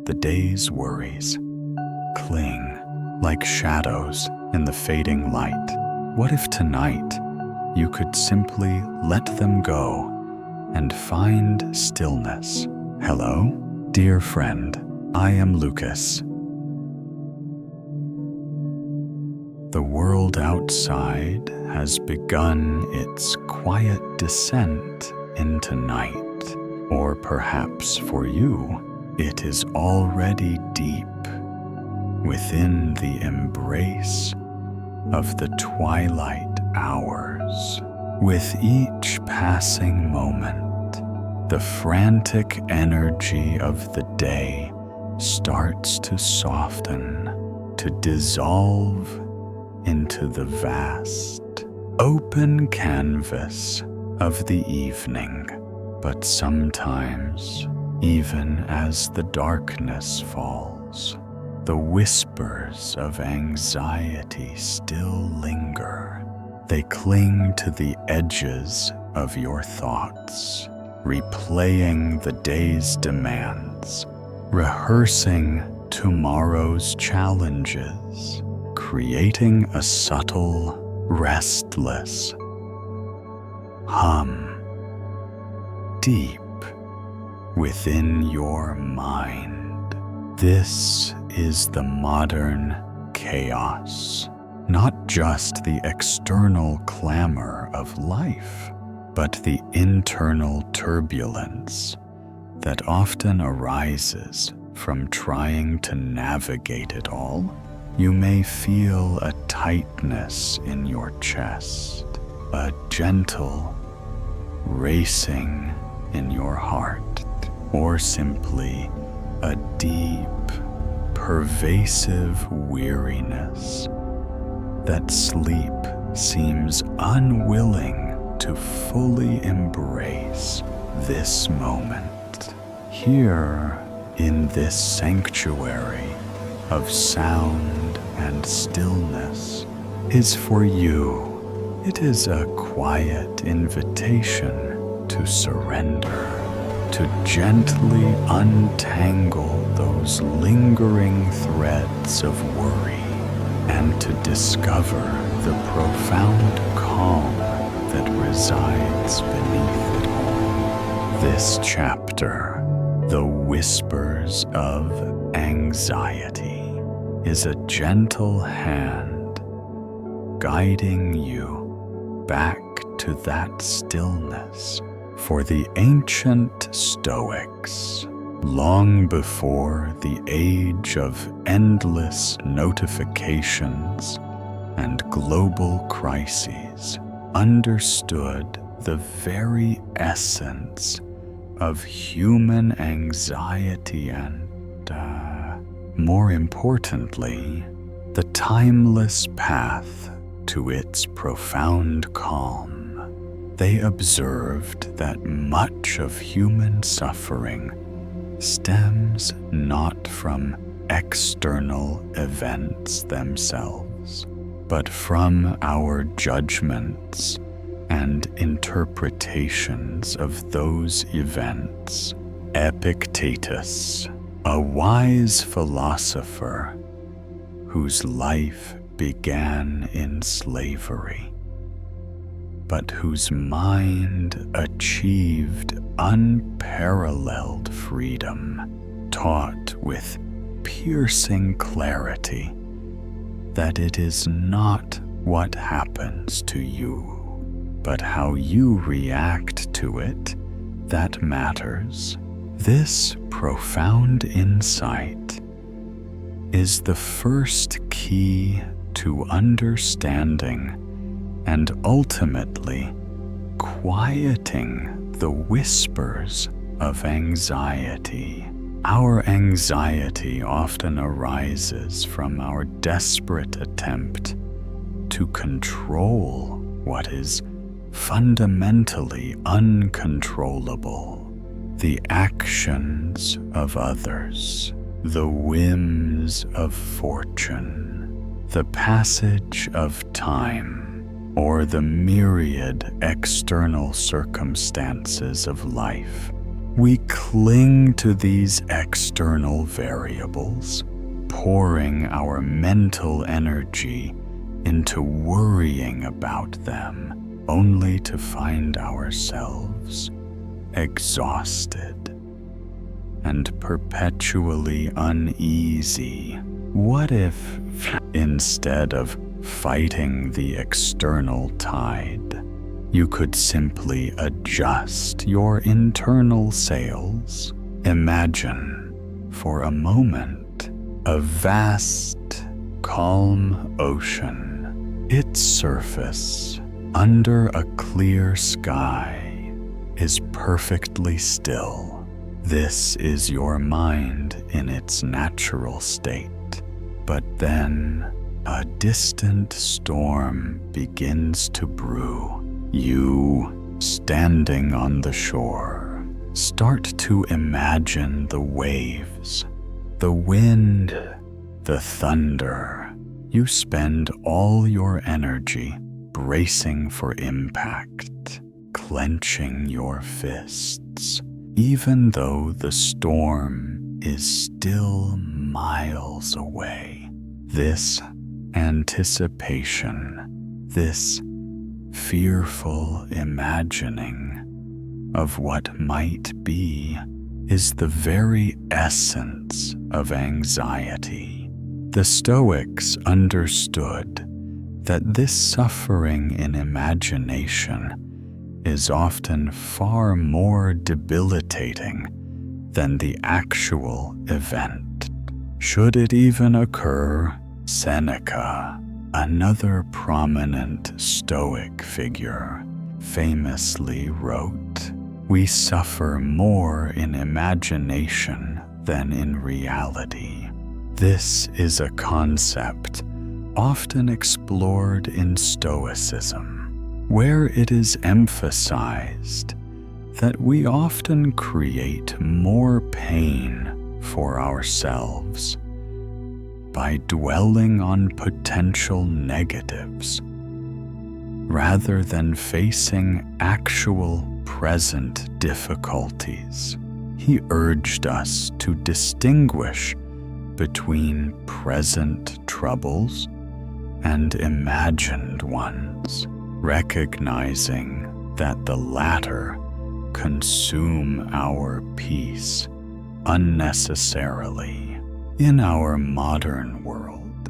the day's worries cling like shadows in the fading light. What if tonight you could simply let them go and find stillness? Hello, dear friend, I am Lucas. The world outside has begun its quiet descent into night, or perhaps for you, it is already deep within the embrace of the twilight hours. With each passing moment, the frantic energy of the day starts to soften, to dissolve into the vast, open canvas of the evening. But sometimes, even as the darkness falls, the whispers of anxiety still linger. They cling to the edges of your thoughts, replaying the day's demands, rehearsing tomorrow's challenges, creating a subtle, restless hum deep within your mind. This is the modern chaos, not just the external clamor of life, but the internal turbulence that often arises from trying to navigate it all. You may feel a tightness in your chest, a gentle racing in your heart, or simply a deep, pervasive weariness that sleep seems unwilling to fully embrace this moment. Here in this sanctuary of sound and stillness is for you. It is a quiet invitation to surrender, to gently untangle those lingering threads of worry, and to discover the profound calm that resides beneath it all. This chapter, The Whispers of Anxiety, is a gentle hand guiding you back to that stillness. For the ancient Stoics, long before the age of endless notifications and global crises, understood the very essence of human anxiety and, more importantly, the timeless path to its profound calm. They observed that much of human suffering stems not from external events themselves, but from our judgments and interpretations of those events. Epictetus, a wise philosopher whose life began in slavery, but whose mind achieved unparalleled freedom, taught with piercing clarity that it is not what happens to you, but how you react to it that matters. This profound insight is the first key to understanding and ultimately quieting the whispers of anxiety. Our anxiety often arises from our desperate attempt to control what is fundamentally uncontrollable. The actions of others, the whims of fortune, the passage of time, or the myriad external circumstances of life We cling to these external variables, pouring our mental energy into worrying about them, only to find ourselves exhausted and perpetually uneasy. What if, instead of fighting the external tide, you could simply adjust your internal sails? Imagine, for a moment, a vast, calm ocean. Its surface, under a clear sky, is perfectly still. This is your mind in its natural state. But then, a distant storm begins to brew. You, standing on the shore, start to imagine the waves, the wind, the thunder. You spend all your energy bracing for impact, clenching your fists, even though the storm is still miles away. This anticipation, this fearful imagining of what might be, is the very essence of anxiety. The Stoics understood that this suffering in imagination is often far more debilitating than the actual event. Should it even occur, Seneca, another prominent Stoic figure, famously wrote, "We suffer more in imagination than in reality." This is a concept often explored in Stoicism, where it is emphasized that we often create more pain for ourselves by dwelling on potential negatives rather than facing actual present difficulties. He urged us to distinguish between present troubles and imagined ones, recognizing that the latter consume our peace unnecessarily. In our modern world,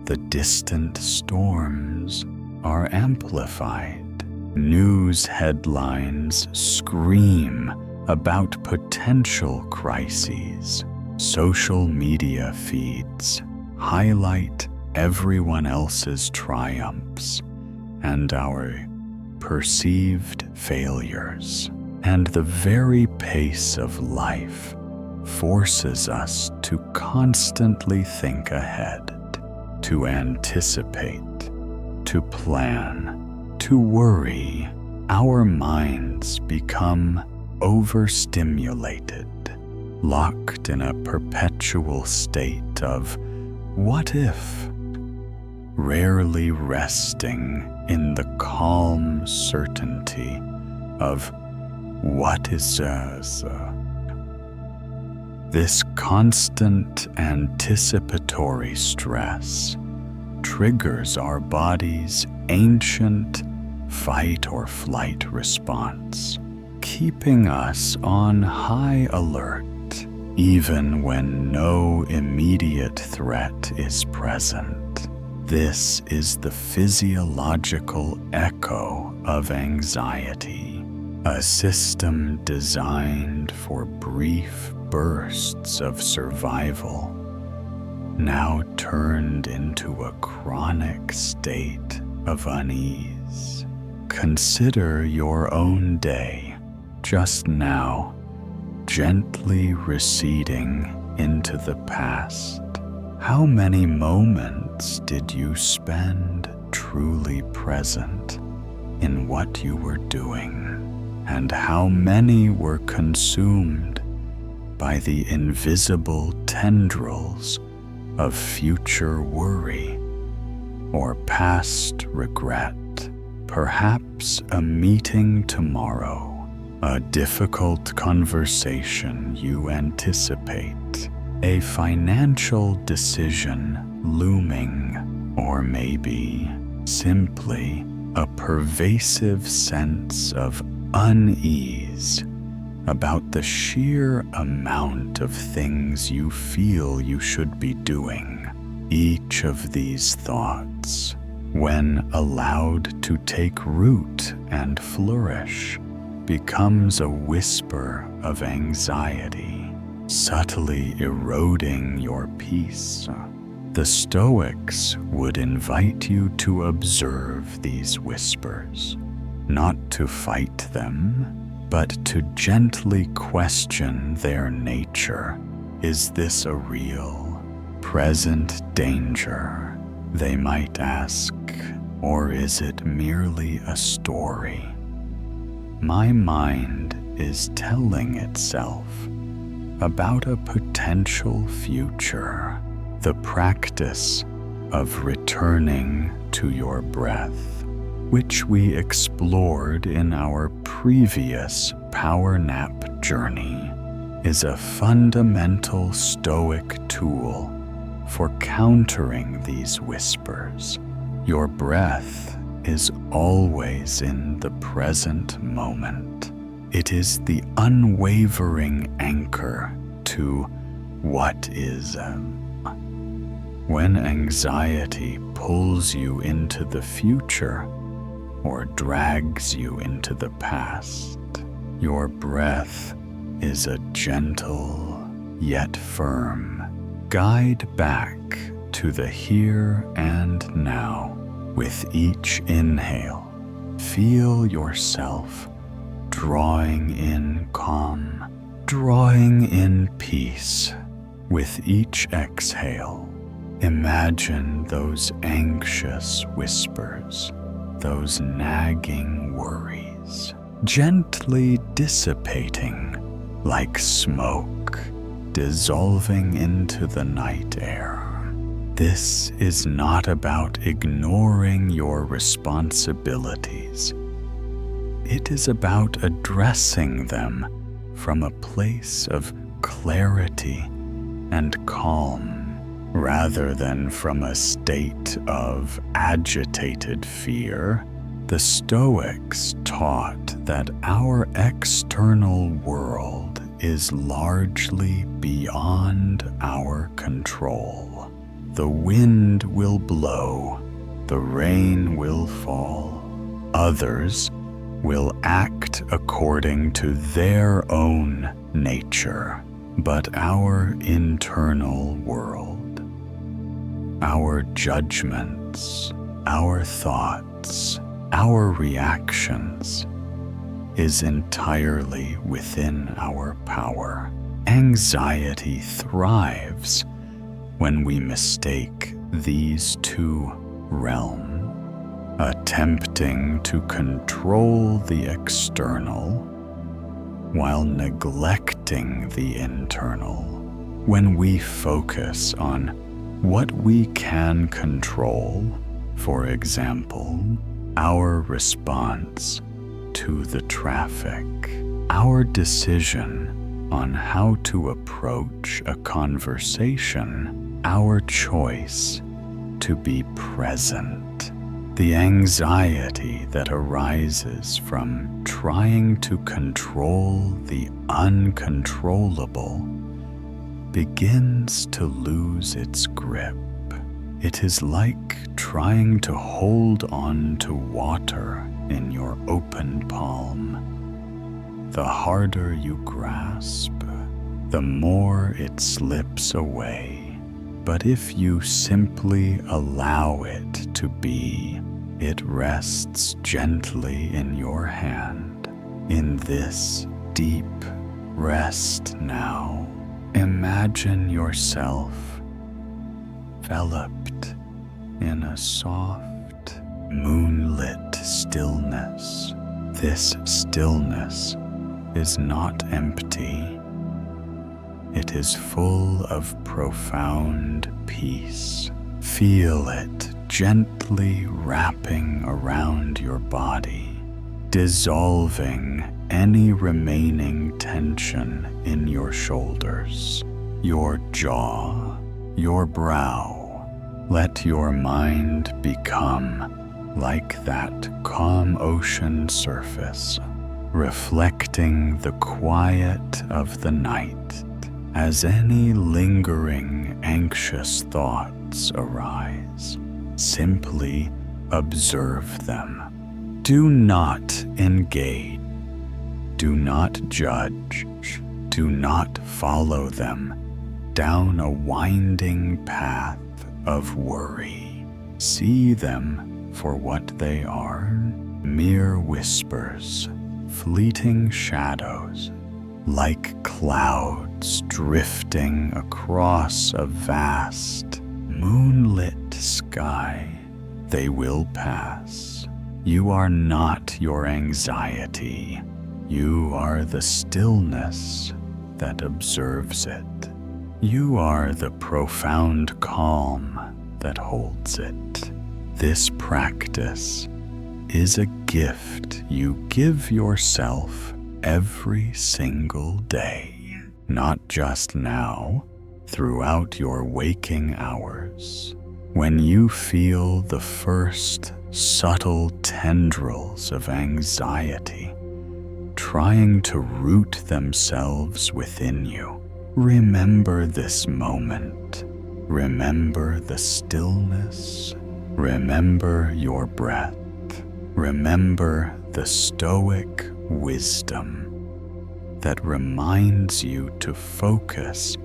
the distant storms are amplified. News headlines scream about potential crises. Social media feeds highlight everyone else's triumphs and our perceived failures. And the very pace of life forces us to constantly think ahead, to anticipate, to plan, to worry. Our minds become overstimulated, locked in a perpetual state of what if, rarely resting in the calm certainty of what is This constant anticipatory stress triggers our body's ancient fight or flight response, keeping us on high alert even when no immediate threat is present. This is the physiological echo of anxiety, a system designed for brief bursts of survival, now turned into a chronic state of unease. Consider your own day, just now, gently receding into the past. How many moments did you spend truly present in what you were doing? And how many were consumed by the invisible tendrils of future worry or past regret? Perhaps a meeting tomorrow, a difficult conversation you anticipate, a financial decision looming, or maybe simply a pervasive sense of unease about the sheer amount of things you feel you should be doing. Each of these thoughts, when allowed to take root and flourish, becomes a whisper of anxiety, subtly eroding your peace. The Stoics would invite you to observe these whispers, not to fight them, but to gently question their nature. Is this a real, present danger, they might ask, or is it merely a story my mind is telling itself about a potential future? The practice of returning to your breath, which we explored in our previous power nap journey, is a fundamental Stoic tool for countering these whispers. Your breath is always in the present moment. It is the unwavering anchor to what is. When anxiety pulls you into the future or drags you into the past, your breath is a gentle yet firm guide back to the here and now. With each inhale, feel yourself drawing in calm, drawing in peace. With each exhale, imagine those anxious whispers, those nagging worries, gently dissipating like smoke, dissolving into the night air. This is not about ignoring your responsibilities. It is about addressing them from a place of clarity and calm, rather than from a state of agitated fear. The Stoics taught that our external world is largely beyond our control. The wind will blow, the rain will fall. Others will act according to their own nature. But our internal world, our judgments, our thoughts, our reactions, is entirely within our power. Anxiety thrives when we mistake these two realms, attempting to control the external while neglecting the internal. When we focus on what we can control, for example, our response to the traffic, our decision on how to approach a conversation, our choice to be present, the anxiety that arises from trying to control the uncontrollable begins to lose its grip. It is like trying to hold on to water in your open palm. The harder you grasp, the more it slips away. But if you simply allow it to be, it rests gently in your hand. In this deep rest now, imagine yourself enveloped in a soft, moonlit stillness. This stillness is not empty. It is full of profound peace. Feel it gently wrapping around your body, dissolving any remaining tension in your shoulders, your jaw, your brow. Let your mind become like that calm ocean surface, reflecting the quiet of the night. As any lingering anxious thoughts arise, simply observe them. Do not engage. Do not judge. Do not follow them down a winding path of worry. See them for what they are, mere whispers, fleeting shadows, like clouds drifting across a vast, moonlit sky. They will pass. You are not your anxiety. You are the stillness that observes it. You are the profound calm that holds it. This practice is a gift you give yourself every single day, not just now, throughout your waking hours. When you feel the first subtle tendrils of anxiety trying to root themselves within you, remember this moment. Remember the stillness. Remember your breath. Remember the Stoic wisdom that reminds you to focus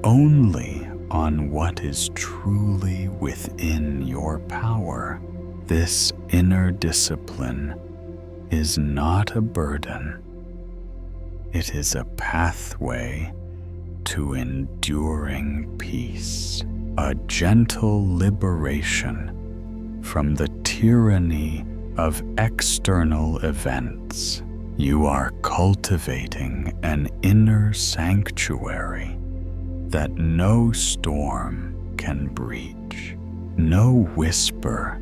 only on what is truly within your power. This inner discipline is not a burden. It is a pathway to enduring peace, a gentle liberation from the tyranny of external events. You are cultivating an inner sanctuary that no storm can breach, no whisper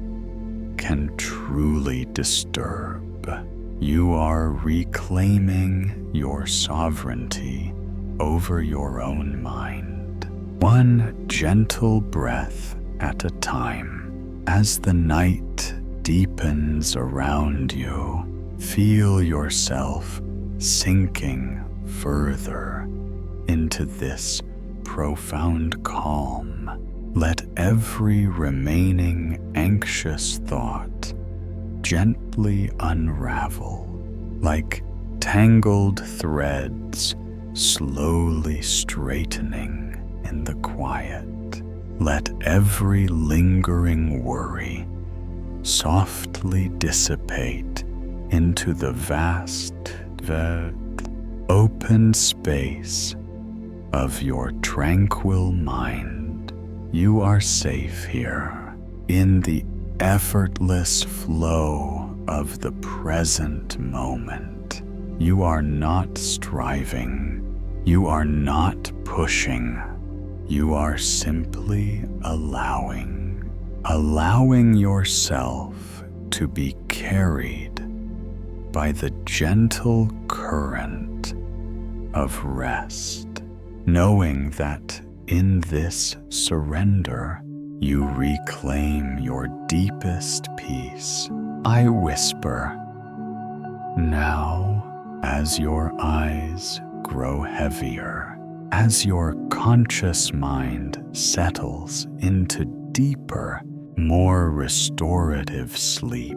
can truly disturb. You are reclaiming your sovereignty over your own mind, one gentle breath at a time. As the night deepens around you, feel yourself sinking further into this profound calm. Let every remaining anxious thought gently unravel, like tangled threads slowly straightening in the quiet. Let every lingering worry softly dissipate into the vast, open space of your tranquil mind. You are safe here, in the effortless flow of the present moment. You are not striving. You are not pushing. You are simply allowing yourself to be carried by the gentle current of rest, knowing that in this surrender, you reclaim your deepest peace. I whisper, now, as your eyes grow heavier, as your conscious mind settles into deeper, more restorative sleep,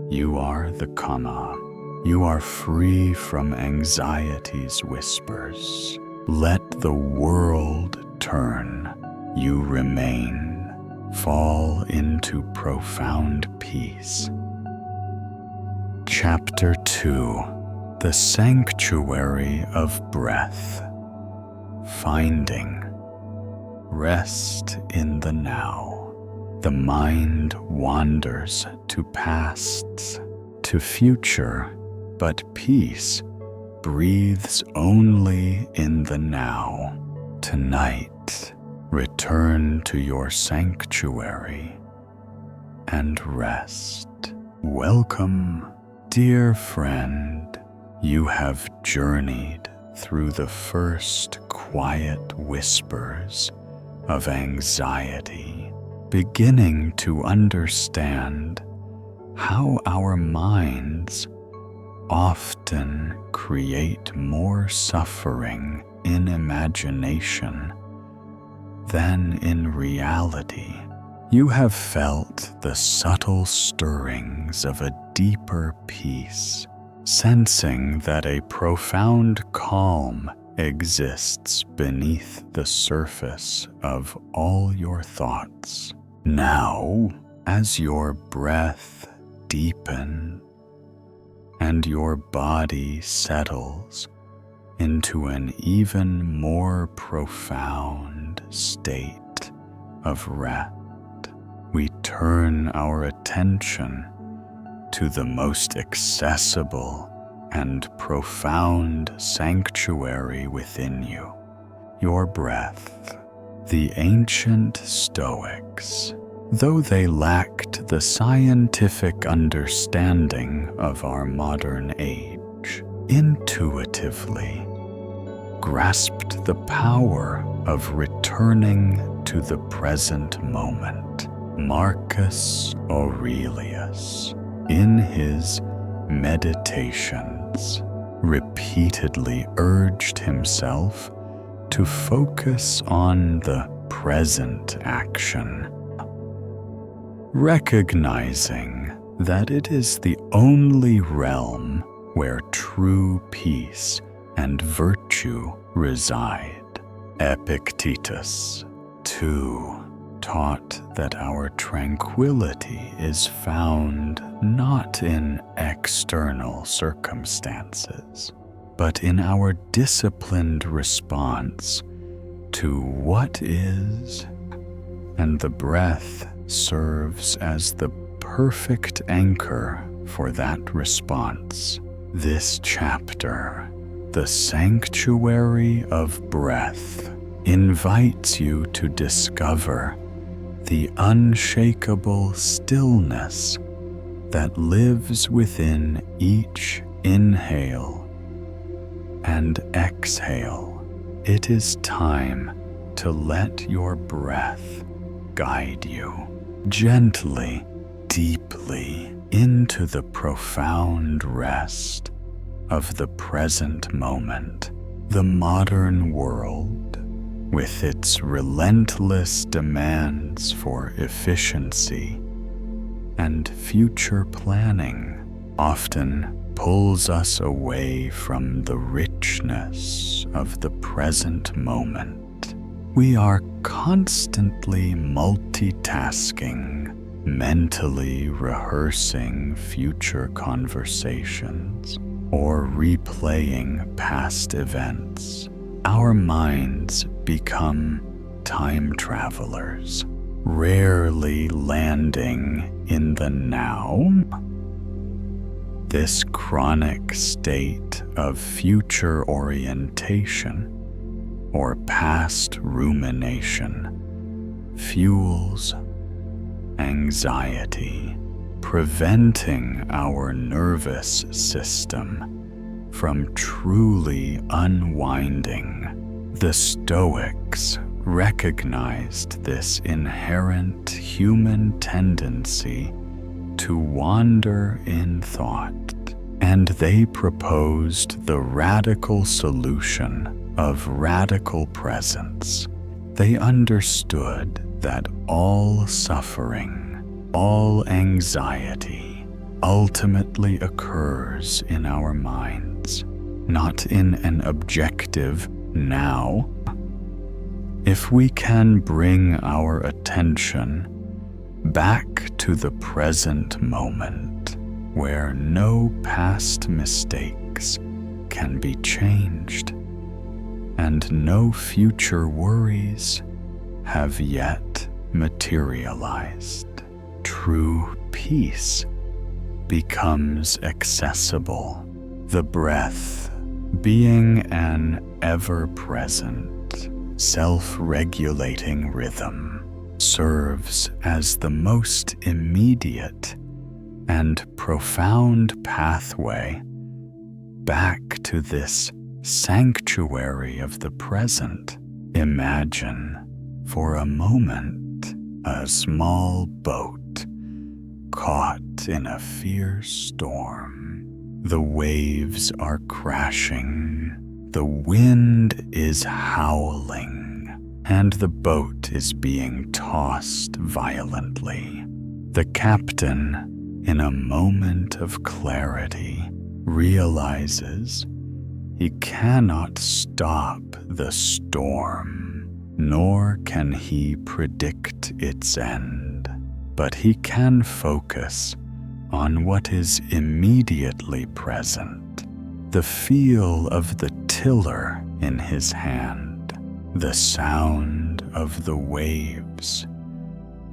you are the Kama. You are free from anxiety's whispers. Let the world turn. You remain. Fall into profound peace. Chapter 2: The Sanctuary of Breath. Finding rest in the now. The mind wanders to pasts, to future, but peace breathes only in the now. Tonight, return to your sanctuary and rest. Welcome Dear friend, you have journeyed through the first quiet whispers of anxiety, beginning to understand how our minds often create more suffering in imagination than in reality. You have felt the subtle stirrings of a deeper peace, sensing that a profound calm exists beneath the surface of all your thoughts. Now, as your breath deepens and your body settles into an even more profound state of rest, we turn our attention to the most accessible and profound sanctuary within you, your breath. The ancient Stoics, though they lacked the scientific understanding of our modern age, intuitively grasped the power of returning to the present moment. Marcus Aurelius, in his Meditations, repeatedly urged himself to focus on the present action, recognizing that it is the only realm where true peace and virtue reside. Epictetus, too, taught that our tranquility is found not in external circumstances, but in our disciplined response to what is, and the breath serves as the perfect anchor for that response. This chapter, The Sanctuary of Breath, invites you to discover the unshakable stillness that lives within each inhale and exhale. It is time to let your breath guide you gently, deeply into the profound rest of the present moment. The modern world, with its relentless demands for efficiency and future planning, often pulls us away from the richness of the present moment. We are constantly multitasking, mentally rehearsing future conversations or replaying past events. Our minds become time travelers, rarely landing in the now. This chronic state of future orientation or past rumination fuels anxiety, preventing our nervous system from truly unwinding. The Stoics recognized this inherent human tendency to wander in thought, and they proposed the radical solution of radical presence. They understood that all suffering, all anxiety, ultimately occurs in our minds, not in an objective now. If we can bring our attention back to the present moment, where no past mistakes can be changed and no future worries have yet materialized, true peace becomes accessible. The breath, being an ever-present, self-regulating rhythm, serves as the most immediate and profound pathway back to this sanctuary of the present. Imagine for a moment a small boat caught in a fierce storm. The waves are crashing, the wind is howling, and the boat is being tossed violently. The captain, in a moment of clarity, realizes he cannot stop the storm, nor can he predict its end, but he can focus on what is immediately present: the feel of the tiller in his hand, the sound of the waves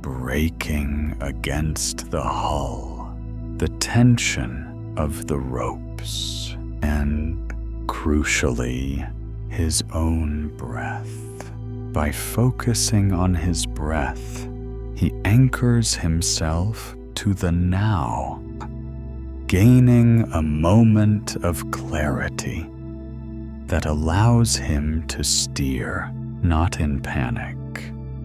breaking against the hull, the tension of the ropes, and, crucially, his own breath. By focusing on his breath, he anchors himself to the now, gaining a moment of clarity that allows him to steer, not in panic,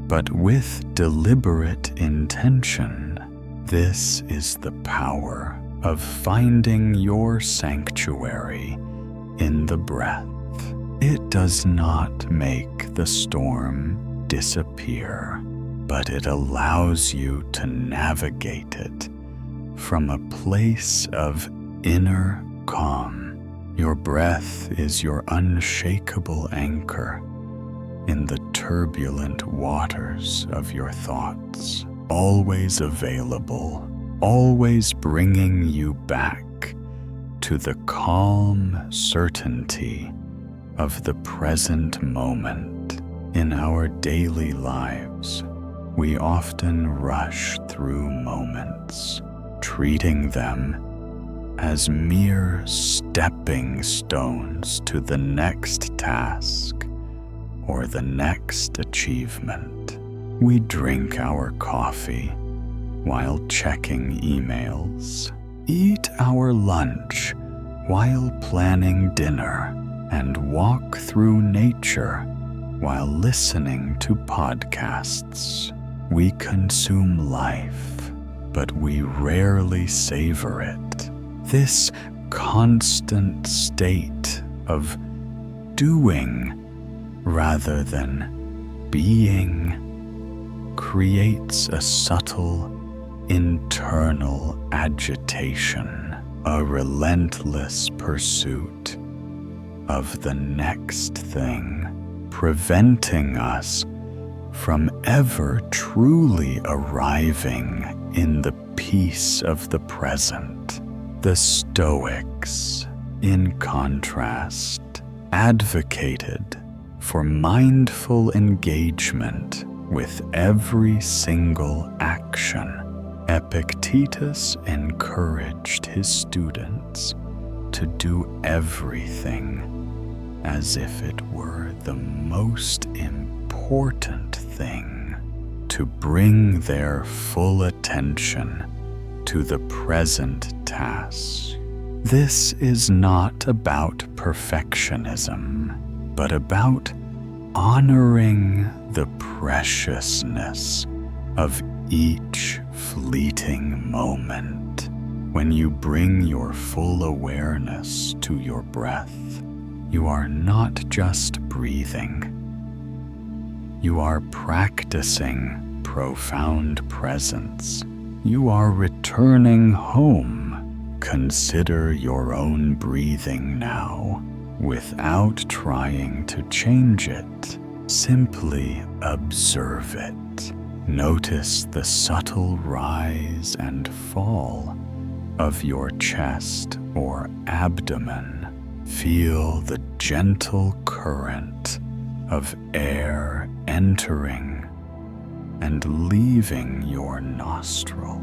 but with deliberate intention. This is the power of finding your sanctuary in the breath. It does not make the storm disappear, but it allows you to navigate it from a place of inner calm. Your breath is your unshakable anchor in the turbulent waters of your thoughts, always available, always bringing you back to the calm certainty of the present moment. In our daily lives, we often rush through moments, treating them as mere stepping stones to the next task or the next achievement. We drink our coffee while checking emails, eat our lunch while planning dinner, and walk through nature while listening to podcasts. We consume life, but we rarely savor it. This constant state of doing rather than being creates a subtle internal agitation, a relentless pursuit of the next thing, preventing us from ever truly arriving in the peace of the present. The Stoics, in contrast, advocated for mindful engagement with every single action. Epictetus encouraged his students to do everything as if it were the most important thing, to bring their full attention to the present task. This is not about perfectionism, but about honoring the preciousness of each fleeting moment. When you bring your full awareness to your breath, you are not just breathing. You are practicing profound presence. You are returning home. Consider your own breathing now, without trying to change it. Simply observe it. Notice the subtle rise and fall of your chest or abdomen. Feel the gentle current of air entering and leaving your nostril.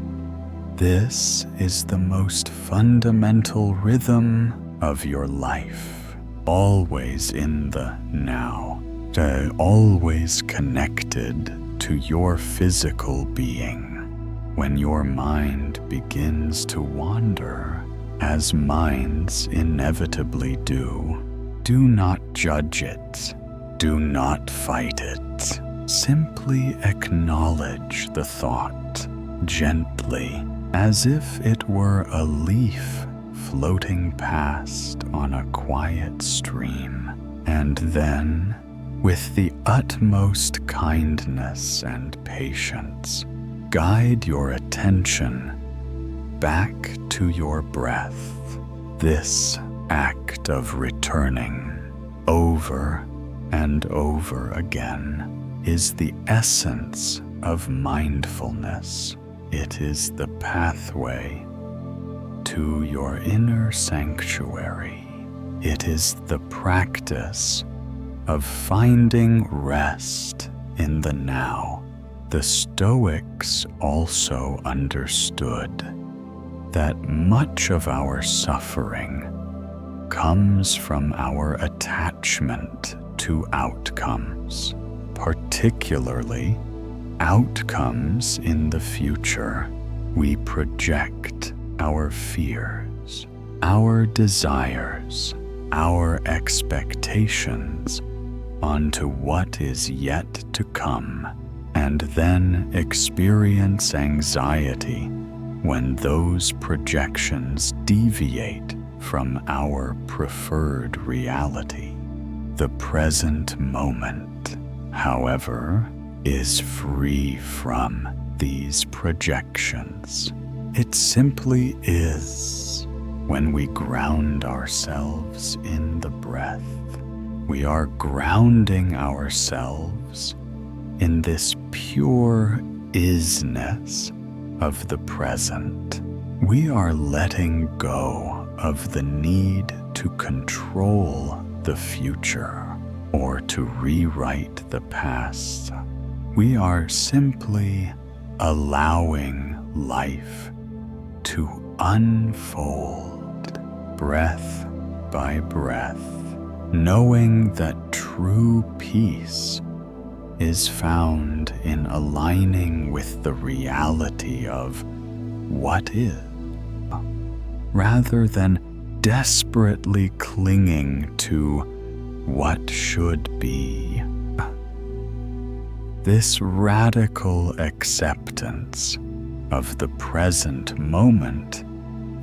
This is the most fundamental rhythm of your life, always in the now, always connected to your physical being. When your mind begins to wander, as minds inevitably do, do not judge it. Do not fight it. Simply acknowledge the thought, gently, as if it were a leaf floating past on a quiet stream. And then, with the utmost kindness and patience, guide your attention back to your breath. This act of returning over and over again is the essence of mindfulness. It is the pathway to your inner sanctuary. It is the practice of finding rest in the now. The Stoics also understood that much of our suffering comes from our attachment to outcomes, particularly outcomes in the future. We project our fears, our desires, our expectations onto what is yet to come, and then experience anxiety when those projections deviate from our preferred reality. The present moment, however, is free from these projections. It simply is. When we ground ourselves in the breath, we are grounding ourselves in this pure isness of the present. We are letting go of the need to control the future or to rewrite the past. We are simply allowing life to unfold breath by breath, knowing that true peace is found in aligning with the reality of what is, rather than desperately clinging to what should be. This radical acceptance of the present moment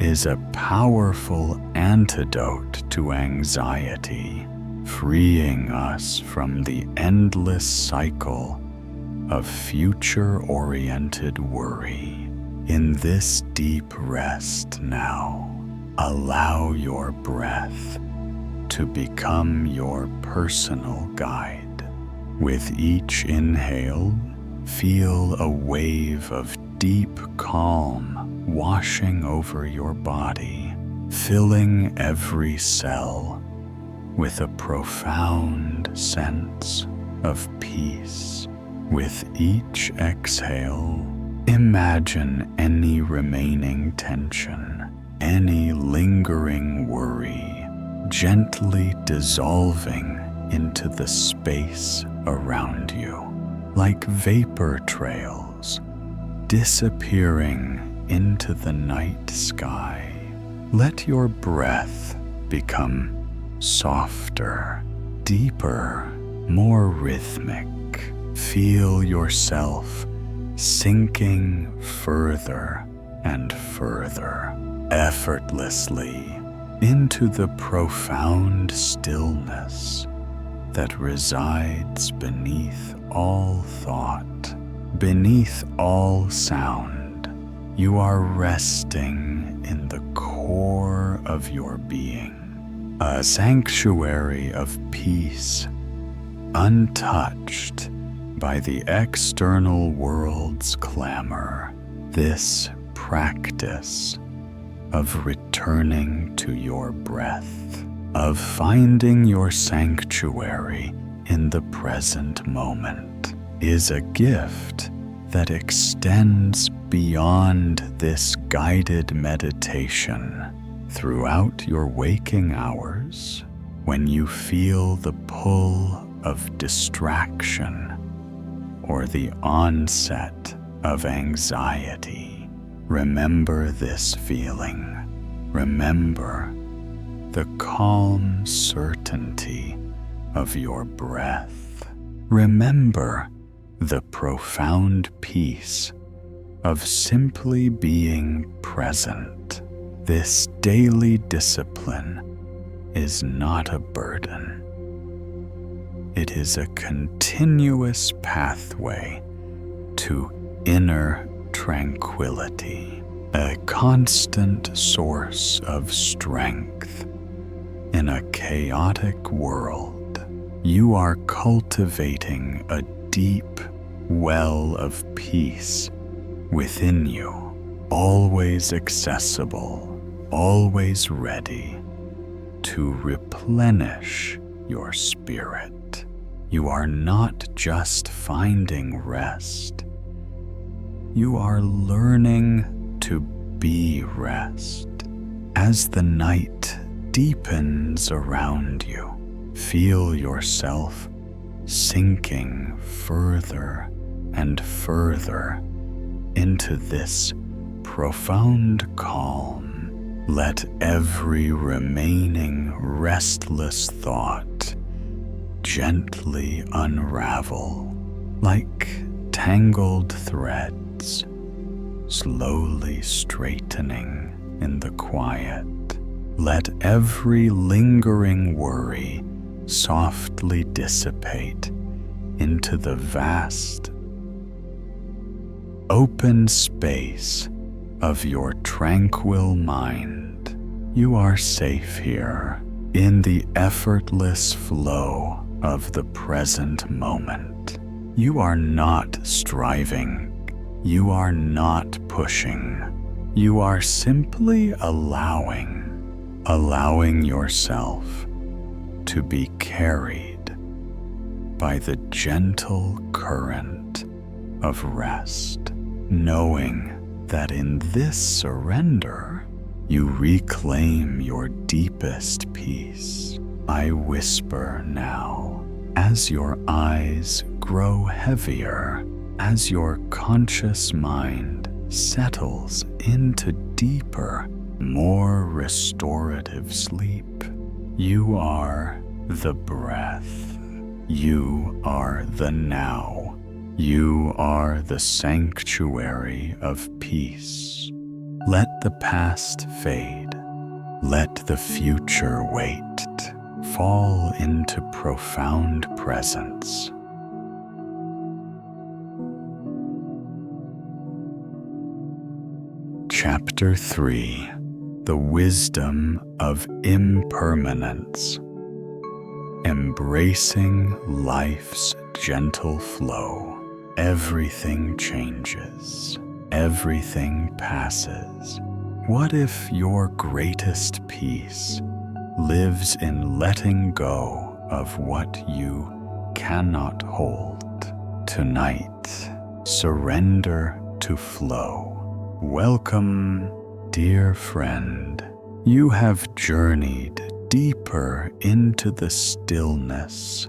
is a powerful antidote to anxiety, freeing us from the endless cycle of future-oriented worry. In this deep rest now, allow your breath to become your personal guide. With each inhale, feel a wave of deep calm washing over your body, filling every cell with a profound sense of peace. With each exhale, imagine any remaining tension, any lingering worry, gently dissolving into the space around you, like vapor trails disappearing into the night sky. Let your breath become softer, deeper, more rhythmic. Feel yourself sinking further and further, effortlessly, into the profound stillness that resides beneath all thought, beneath all sound. You are resting in the core of your being, a sanctuary of peace, untouched by the external world's clamor. This practice of returning to your breath, of finding your sanctuary in the present moment, is a gift that extends beyond this guided meditation. Throughout your waking hours, when you feel the pull of distraction or the onset of anxiety, Remember this feeling. Remember the calm certainty of your breath. Remember the profound peace of simply being present. This daily discipline is not a burden. It is a continuous pathway to inner tranquility, a constant source of strength in a chaotic world. You are cultivating a deep well of peace within you, always accessible, always ready to replenish your spirit. You are not just finding rest. You are learning to be rest. As the night deepens around you, feel yourself sinking further and further into this profound calm. Let every remaining restless thought gently unravel like tangled threads, slowly straightening in the quiet. Let every lingering worry softly dissipate into the vast, open space of your tranquil mind. You are safe here in the effortless flow of the present moment. You are not striving. You are not pushing. You are simply allowing yourself to be carried by the gentle current of rest, knowing that in this surrender you reclaim your deepest peace. I whisper now, as your eyes grow heavier, as your conscious mind settles into deeper, more restorative sleep. You are the breath. You are the now. You are the sanctuary of peace. Let the past fade. Let the future wait. Fall into profound presence. Chapter 3: The Wisdom of Impermanence. Embracing life's gentle flow. Everything changes. Everything passes. What if your greatest peace lives in letting go of what you cannot hold? Tonight, surrender to flow. Welcome, dear friend. You have journeyed deeper into the stillness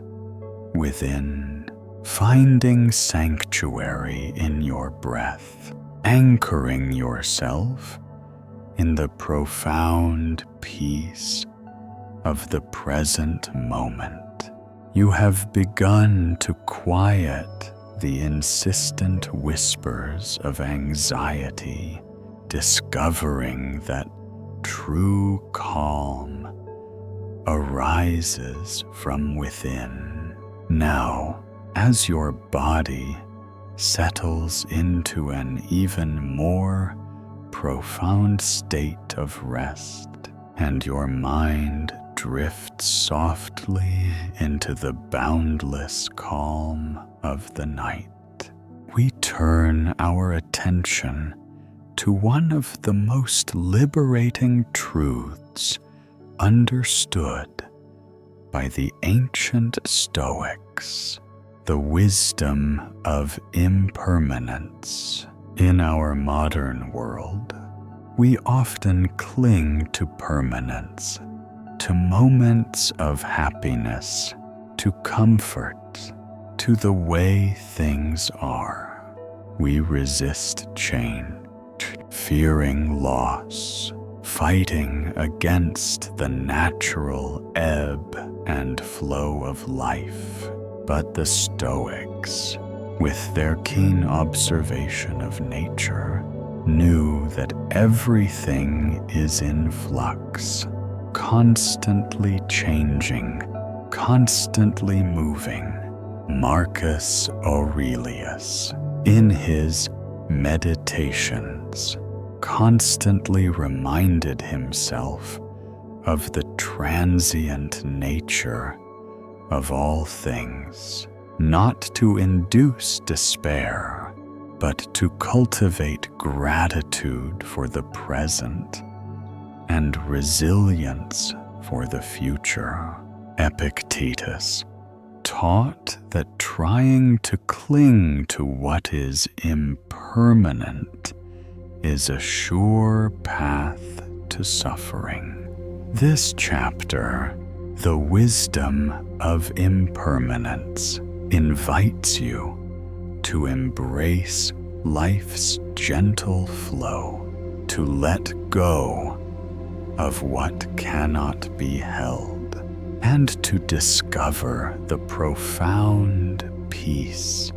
within, finding sanctuary in your breath, anchoring yourself in the profound peace of the present moment. You have begun to quiet the insistent whispers of anxiety, discovering that true calm arises from within. Now, as your body settles into an even more profound state of rest, and your mind drifts softly into the boundless calm of the night, we turn our attention to one of the most liberating truths understood by the ancient Stoics: the wisdom of impermanence. In our modern world, we often cling to permanence, to moments of happiness, to comfort, to the way things are. We resist change, fearing loss, fighting against the natural ebb and flow of life. But the Stoics, with their keen observation of nature, knew that everything is in flux, constantly changing, constantly moving. Marcus Aurelius, in his Meditations, constantly reminded himself of the transient nature of all things, not to induce despair, but to cultivate gratitude for the present and resilience for the future. Epictetus taught that trying to cling to what is impermanent is a sure path to suffering. This chapter, The Wisdom of Impermanence, invites you to embrace life's gentle flow, to let go of what cannot be held, and to discover the profound peace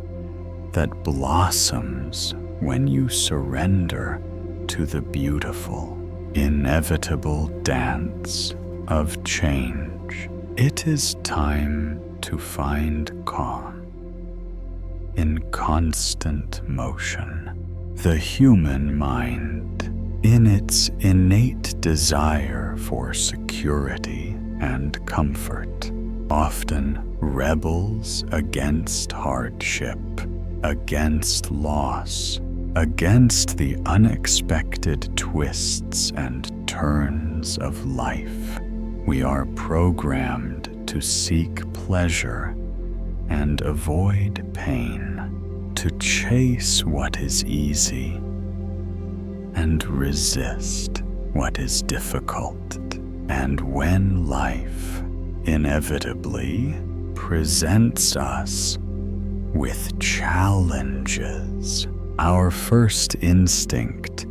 that blossoms when you surrender to the beautiful, inevitable dance of change. It is time to find calm. In constant motion, the human mind, in its innate desire for security and comfort, often rebels against hardship, against loss, against the unexpected twists and turns of life. We are programmed to seek pleasure and avoid pain, to chase what is easy and resist what is difficult. And when life inevitably presents us with challenges, our first instinct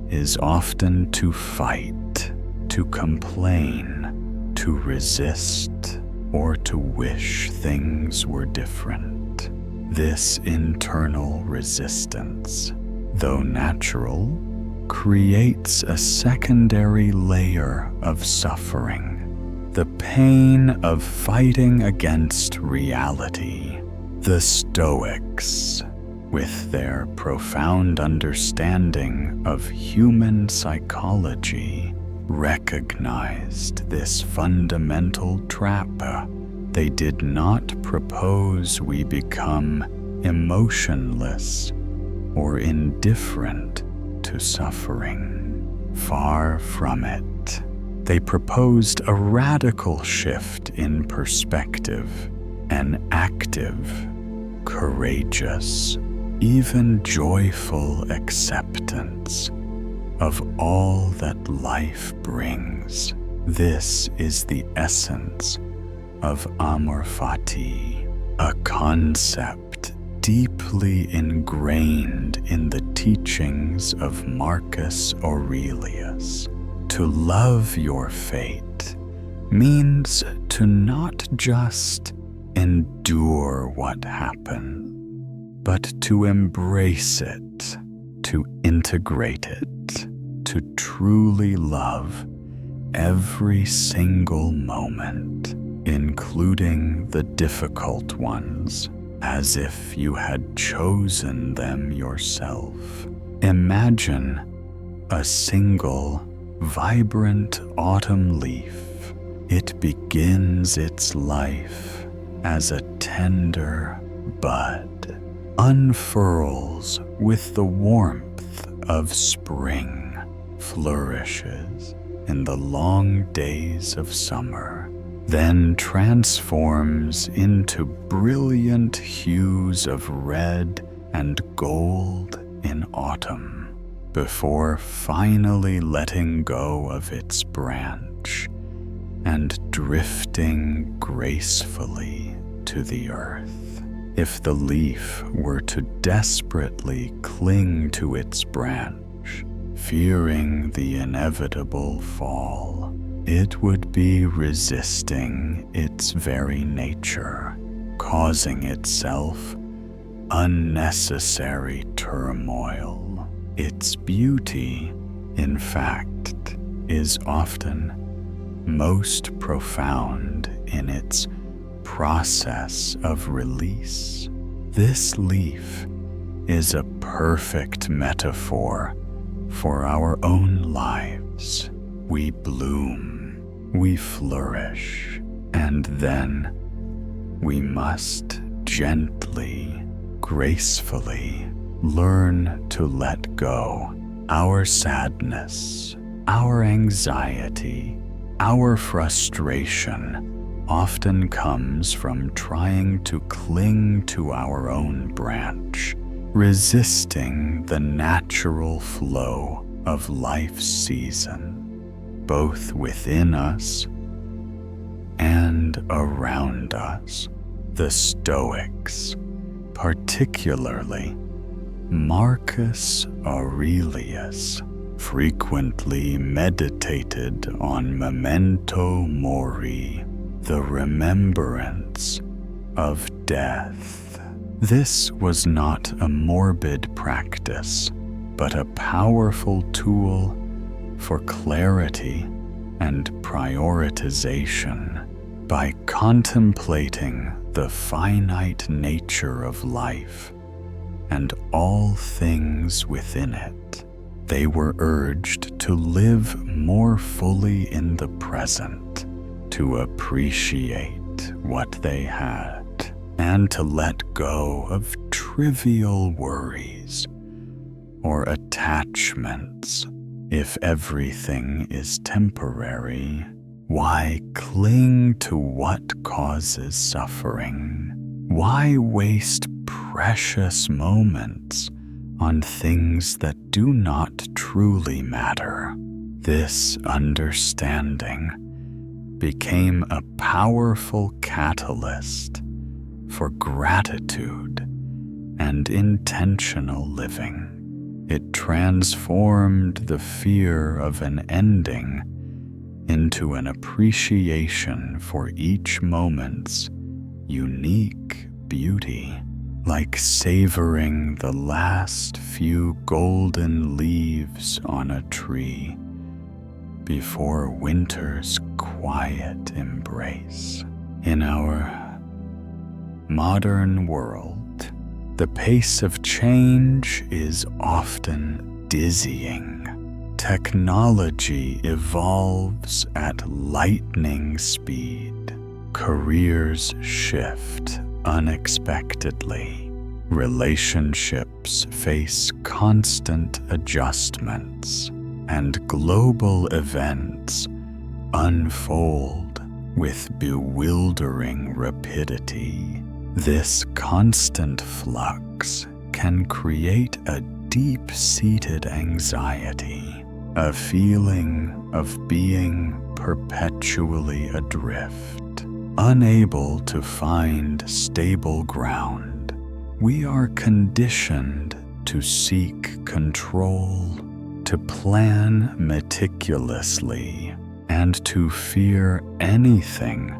is often to fight, to complain, to resist, or to wish things were different. This internal resistance, though natural, creates a secondary layer of suffering, the pain of fighting against reality. The Stoics, with their profound understanding of human psychology, recognized this fundamental trap. They did not propose we become emotionless or indifferent to suffering. Far from it. They proposed a radical shift in perspective, an active, courageous, even joyful acceptance of all that life brings. This is the essence of amor fati, a concept deeply ingrained in the teachings of Marcus Aurelius. To love your fate means to not just endure what happens, but to embrace it, to integrate it, to truly love every single moment, including the difficult ones, as if you had chosen them yourself. Imagine a single, vibrant autumn leaf. It begins its life as a tender bud, unfurls with the warmth of spring, flourishes in the long days of summer, then transforms into brilliant hues of red and gold in autumn, before finally letting go of its branch and drifting gracefully to the earth. If the leaf were to desperately cling to its branch, fearing the inevitable fall. It would be resisting its very nature, causing itself unnecessary turmoil. Its beauty, in fact, is often most profound in its process of release. This leaf is a perfect metaphor for our own lives. We bloom, we flourish, and then we must gently, gracefully learn to let go. Our sadness, our anxiety, our frustration often comes from trying to cling to our own branch, resisting the natural flow of life's season, both within us and around us. The Stoics, particularly Marcus Aurelius, frequently meditated on memento mori, the remembrance of death. This was not a morbid practice, but a powerful tool for clarity and prioritization. By contemplating the finite nature of life and all things within it, they were urged to live more fully in the present, to appreciate what they had, and to let go of trivial worries or attachments. If everything is temporary, why cling to what causes suffering? Why waste precious moments on things that do not truly matter? This understanding became a powerful catalyst for gratitude and intentional living. It transformed the fear of an ending into an appreciation for each moment's unique beauty, like savoring the last few golden leaves on a tree before winter's quiet embrace. In our modern world, the pace of change is often dizzying. Technology evolves at lightning speed. Careers shift unexpectedly. Relationships face constant adjustments, and global events unfold with bewildering rapidity. This constant flux can create a deep-seated anxiety, a feeling of being perpetually adrift, unable to find stable ground. We are conditioned to seek control, to plan meticulously, and to fear anything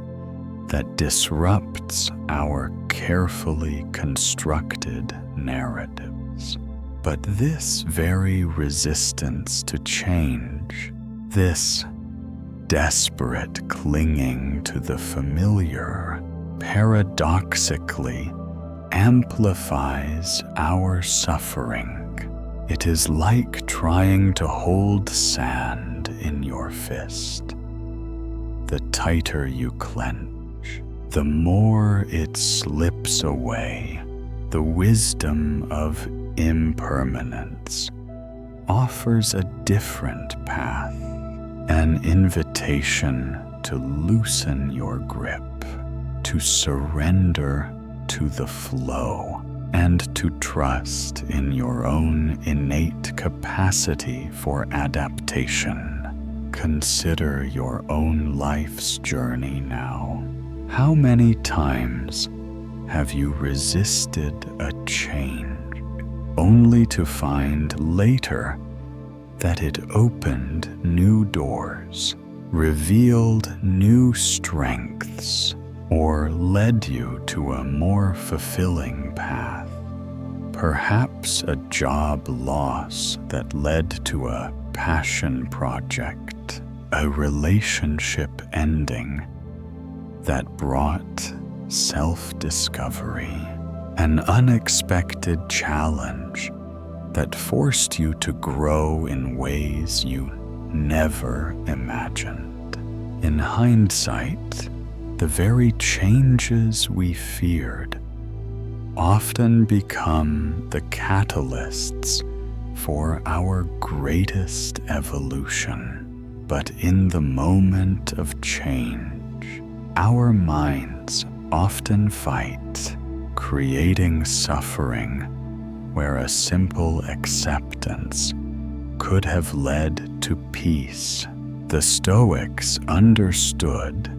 that disrupts our carefully constructed narratives. But this very resistance to change, this desperate clinging to the familiar, paradoxically amplifies our suffering. It is like trying to hold sand in your fist. The tighter you clench, the more it slips away. The wisdom of impermanence offers a different path, an invitation to loosen your grip, to surrender to the flow, and to trust in your own innate capacity for adaptation. Consider your own life's journey now. How many times have you resisted a change, only to find later that it opened new doors, revealed new strengths, or led you to a more fulfilling path. Perhaps a job loss that led to a passion project, a relationship ending that brought self-discovery, an unexpected challenge that forced you to grow in ways you never imagined. In hindsight, the very changes we feared often become the catalysts for our greatest evolution. But in the moment of change, our minds often fight, creating suffering where a simple acceptance could have led to peace. The Stoics understood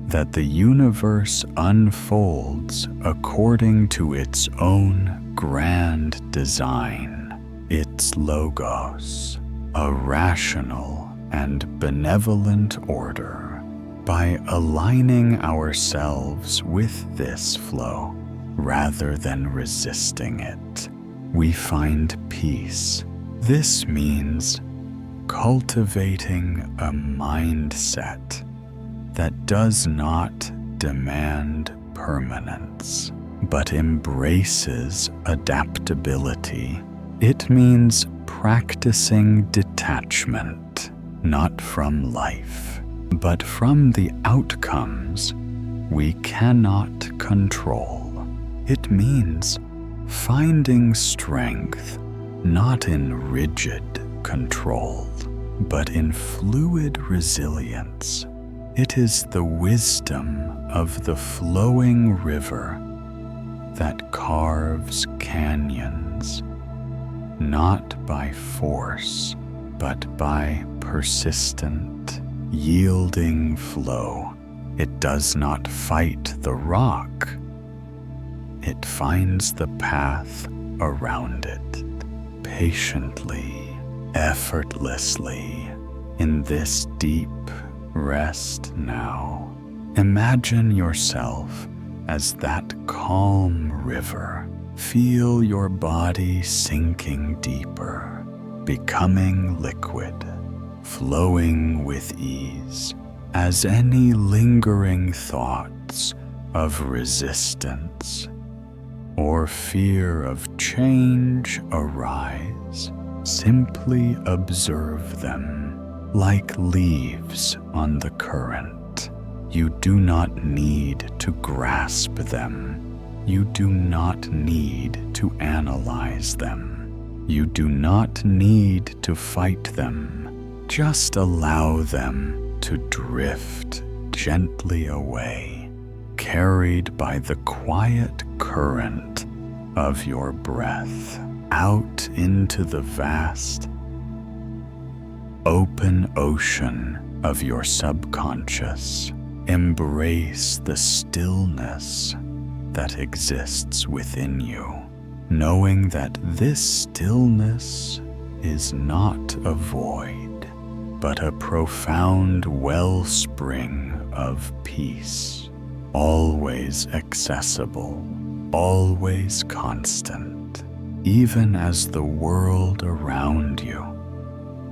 that the universe unfolds according to its own grand design, its logos, a rational and benevolent order. By aligning ourselves with this flow rather than resisting it, we find peace. This means cultivating a mindset that does not demand permanence, but embraces adaptability. It means practicing detachment, not from life, but from the outcomes we cannot control. It means finding strength not in rigid control, but in fluid resilience. It is the wisdom of the flowing river that carves canyons, not by force, but by persistent, yielding flow. It does not fight the rock. It finds the path around it, patiently, effortlessly. In this deep rest now, imagine yourself as that calm river. Feel your body sinking deeper, becoming liquid, flowing with ease, as any lingering thoughts of resistance or fear of change arise. Simply observe them like leaves on the current. You do not need to grasp them. You do not need to analyze them. You do not need to fight them. Just allow them to drift gently away, carried by the quiet current of your breath out into the vast, open ocean of your subconscious. Embrace the stillness that exists within you, knowing that this stillness is not a void, but a profound wellspring of peace, always accessible, always constant, even as the world around you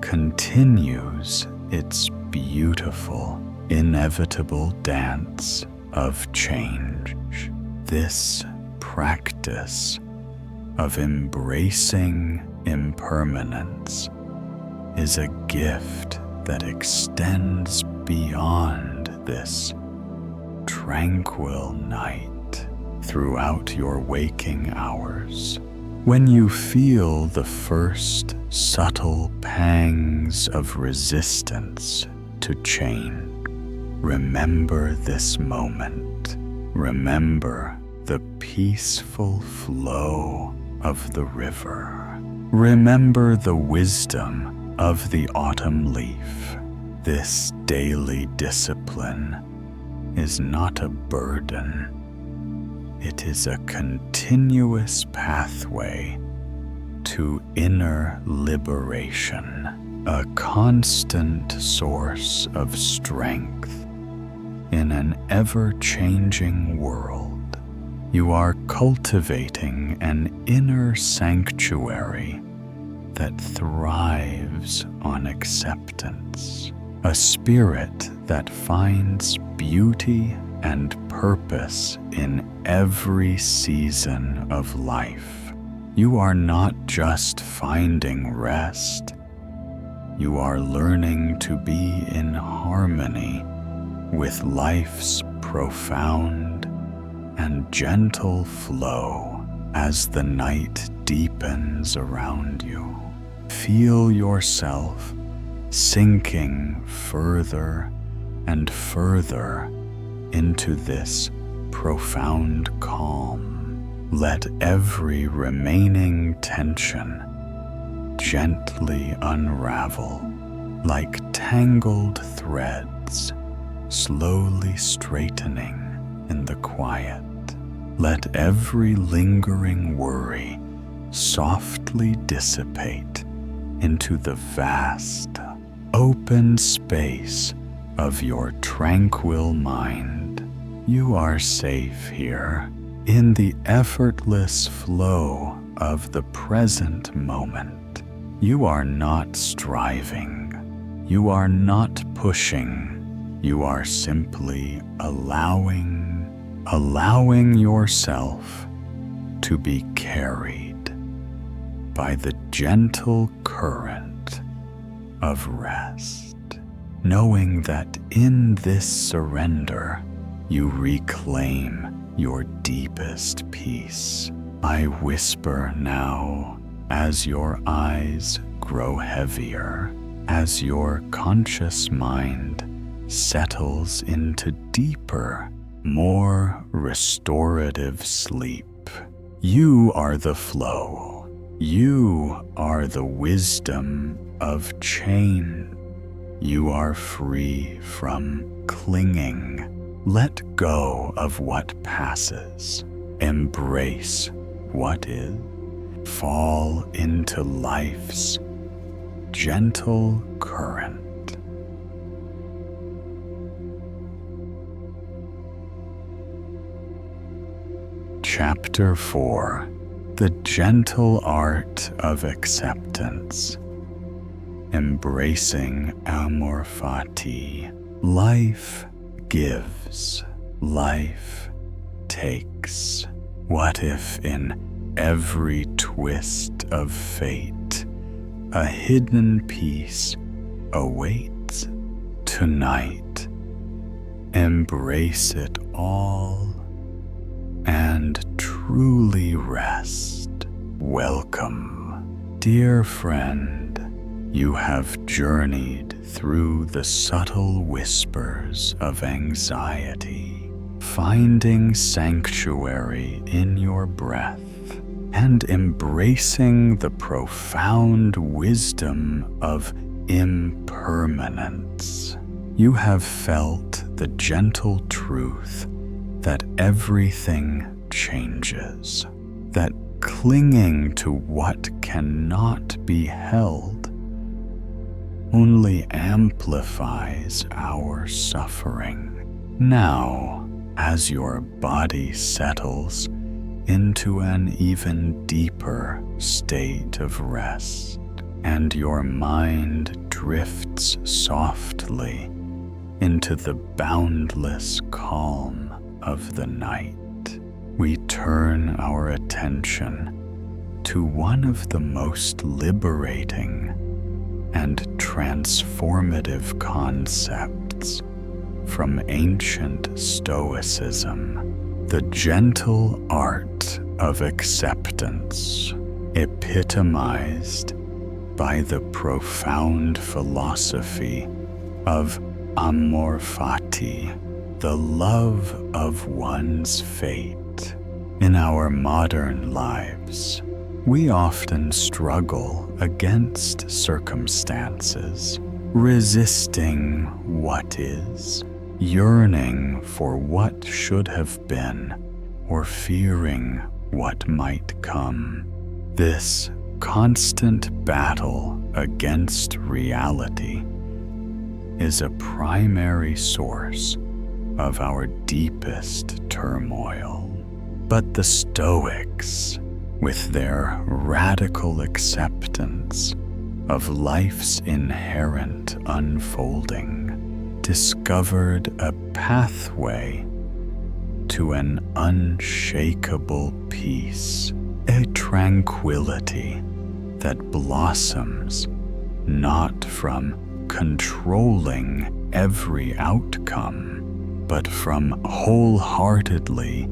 continues its beautiful, inevitable dance of change. This practice of embracing impermanence is a gift that extends beyond this tranquil night throughout your waking hours. When you feel the first subtle pangs of resistance to change, remember this moment. Remember the peaceful flow of the river. Remember the wisdom of the autumn leaf. This daily discipline is not a burden. It is a continuous pathway to inner liberation. a constant source of strength in an ever-changing world. You are cultivating an inner sanctuary that thrives on acceptance, a spirit that finds beauty and purpose in every season of life. You are not just finding rest, you are learning to be in harmony with life's profound and gentle flow as the night deepens around you. Feel yourself sinking further and further into this profound calm. Let every remaining tension gently unravel like tangled threads, slowly straightening in the quiet. Let every lingering worry softly dissipate into the vast, open space of your tranquil mind. You are safe here in the effortless flow of the present moment. You are not striving. You are not pushing. You are simply allowing yourself to be carried by the gentle current of rest, knowing that in this surrender you reclaim your deepest peace. I whisper now as your eyes grow heavier, as your conscious mind settles into deeper, more restorative sleep. You are the flow. You are the wisdom of change. You are free from clinging. Let go of what passes. Embrace what is. Fall into life's gentle current. Chapter 4: The Gentle Art of Acceptance. Embracing amor fati. Life gives, life takes. What if in every twist of fate a hidden peace awaits tonight? Embrace it all and truly rest. Welcome, dear friend. You have journeyed through the subtle whispers of anxiety, finding sanctuary in your breath and embracing the profound wisdom of impermanence. You have felt the gentle truth that everything changes, that clinging to what cannot be held only amplifies our suffering. Now, as your body settles into an even deeper state of rest, and your mind drifts softly into the boundless calm of the night, we turn our attention to one of the most liberating and transformative concepts from ancient Stoicism: the gentle art of acceptance, epitomized by the profound philosophy of amor fati, the love of one's fate. In our modern lives, we often struggle against circumstances, resisting what is, yearning for what should have been, or fearing what might come. This constant battle against reality is a primary source of our deepest turmoil. But the Stoics, with their radical acceptance of life's inherent unfolding, discovered a pathway to an unshakable peace, a tranquility that blossoms not from controlling every outcome, but from wholeheartedly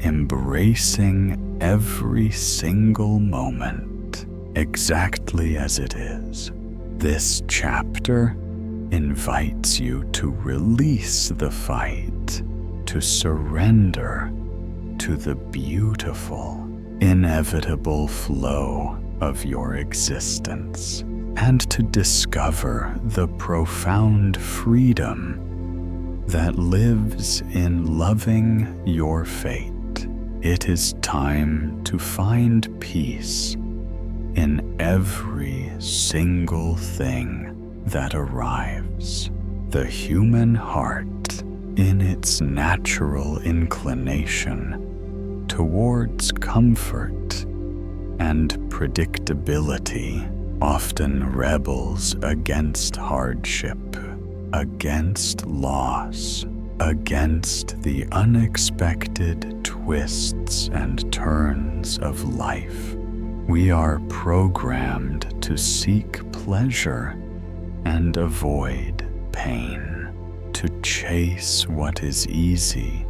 embracing every single moment exactly as it is. This chapter invites you to release the fight, to surrender to the beautiful, inevitable flow of your existence, and to discover the profound freedom that lives in loving your fate. It is time to find peace in every single thing that arrives. The human heart, in its natural inclination towards comfort and predictability, often rebels against hardship, against loss, against the unexpected twists and turns of life. We are programmed to seek pleasure and avoid pain, to chase what is easy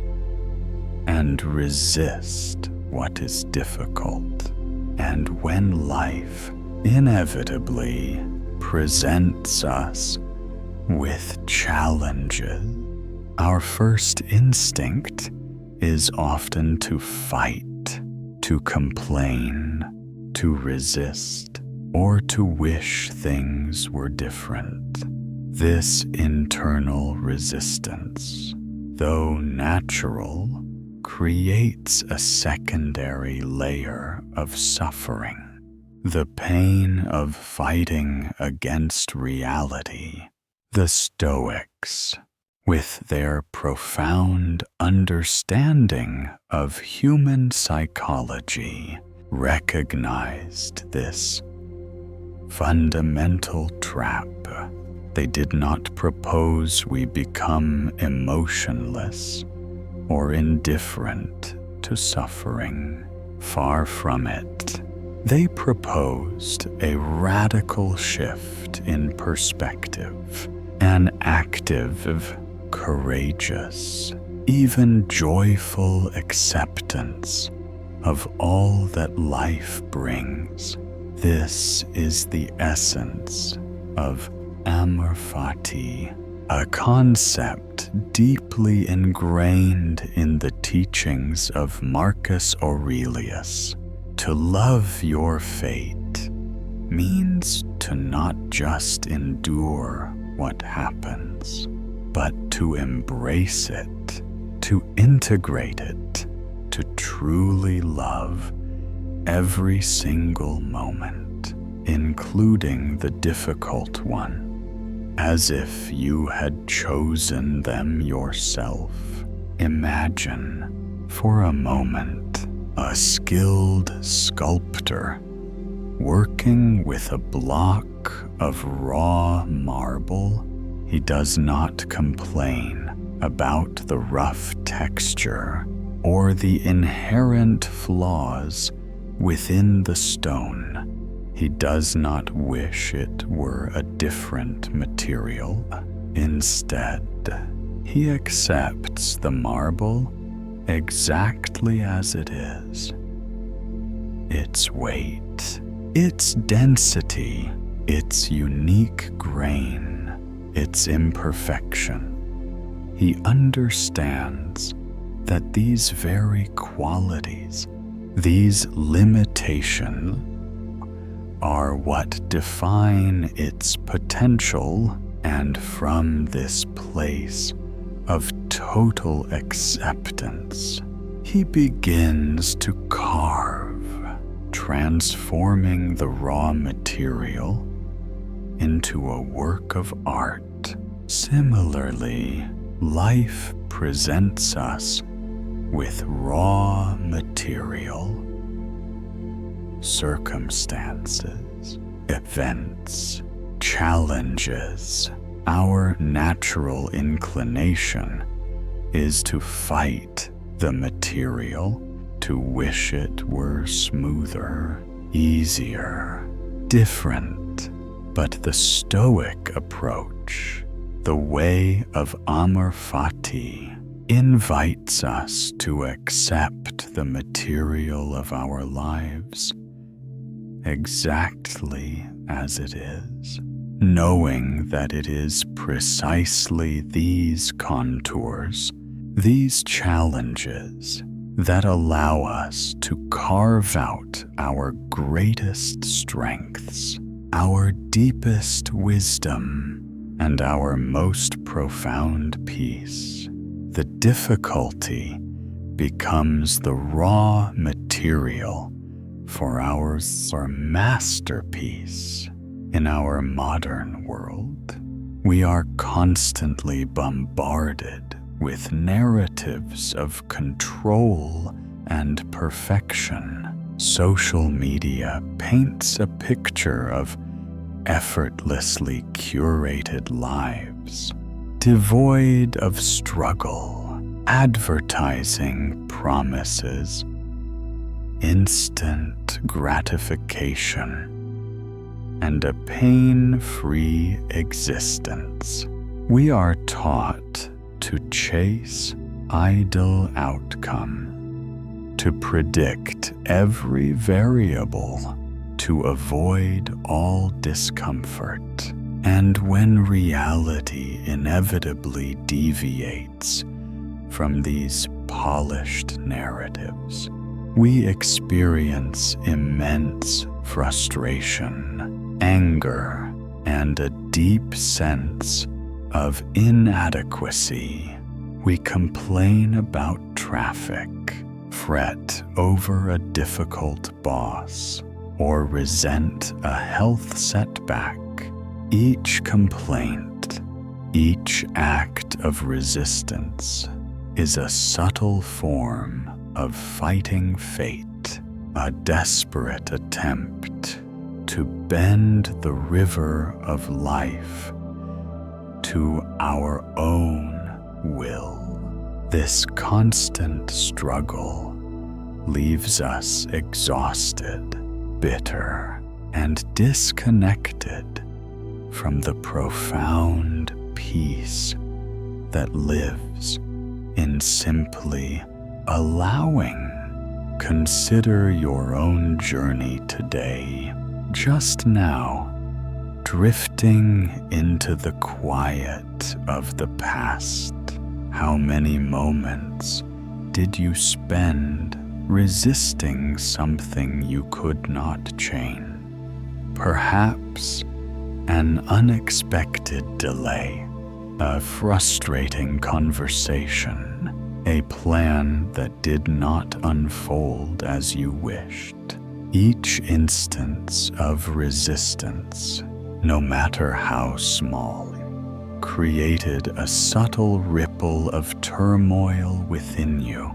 and resist what is difficult. And when life inevitably presents us with challenges, our first instinct is often to fight, to complain, to resist, or to wish things were different. This internal resistance, though natural, creates a secondary layer of suffering. The pain of fighting against reality. The Stoics, with their profound understanding of human psychology, recognized this fundamental trap. They did not propose we become emotionless or indifferent to suffering. Far from it. They proposed a radical shift in perspective, an active, courageous, even joyful acceptance of all that life brings. This is the essence of amor fati, a concept deeply ingrained in the teachings of Marcus Aurelius. To love your fate means to not just endure what happens, but to embrace it, to integrate it, to truly love every single moment, including the difficult one, as if you had chosen them yourself. Imagine, for a moment, a skilled sculptor working with a block of raw marble. He does not complain about the rough texture or the inherent flaws within the stone. He does not wish it were a different material. Instead, he accepts the marble exactly as it is. Its weight, its density, its unique grain, its imperfection. He understands that these very qualities, these limitations, are what define its potential, and from this place of total acceptance, he begins to carve, transforming the raw material into a work of art. Similarly, life presents us with raw material, circumstances, events, challenges. Our natural inclination is to fight the material, to wish it were smoother, easier, different. But the Stoic approach, the way of amor fati, invites us to accept the material of our lives exactly as it is, knowing that it is precisely these contours, these challenges, that allow us to carve out our greatest strengths, our deepest wisdom, and our most profound peace. The difficulty becomes the raw material for our masterpiece. In our modern world, we are constantly bombarded with narratives of control and perfection. Social media paints a picture of effortlessly curated lives, devoid of struggle. Advertising promises instant gratification and a pain-free existence. We are taught to chase ideal outcome, to predict every variable, to avoid all discomfort. And when reality inevitably deviates from these polished narratives, we experience immense frustration, anger, and a deep sense of inadequacy. We complain about traffic, fret over a difficult boss, or resent a health setback. Each complaint, each act of resistance is a subtle form of fighting fate, a desperate attempt to bend the river of life to our own will. This constant struggle leaves us exhausted, bitter, and disconnected from the profound peace that lives in simply allowing. Consider your own journey today, just now, drifting into the quiet of the past. How many moments did you spend resisting something you could not change? Perhaps an unexpected delay, a frustrating conversation, a plan that did not unfold as you wished. Each instance of resistance, no matter how small, created a subtle ripple of turmoil within you.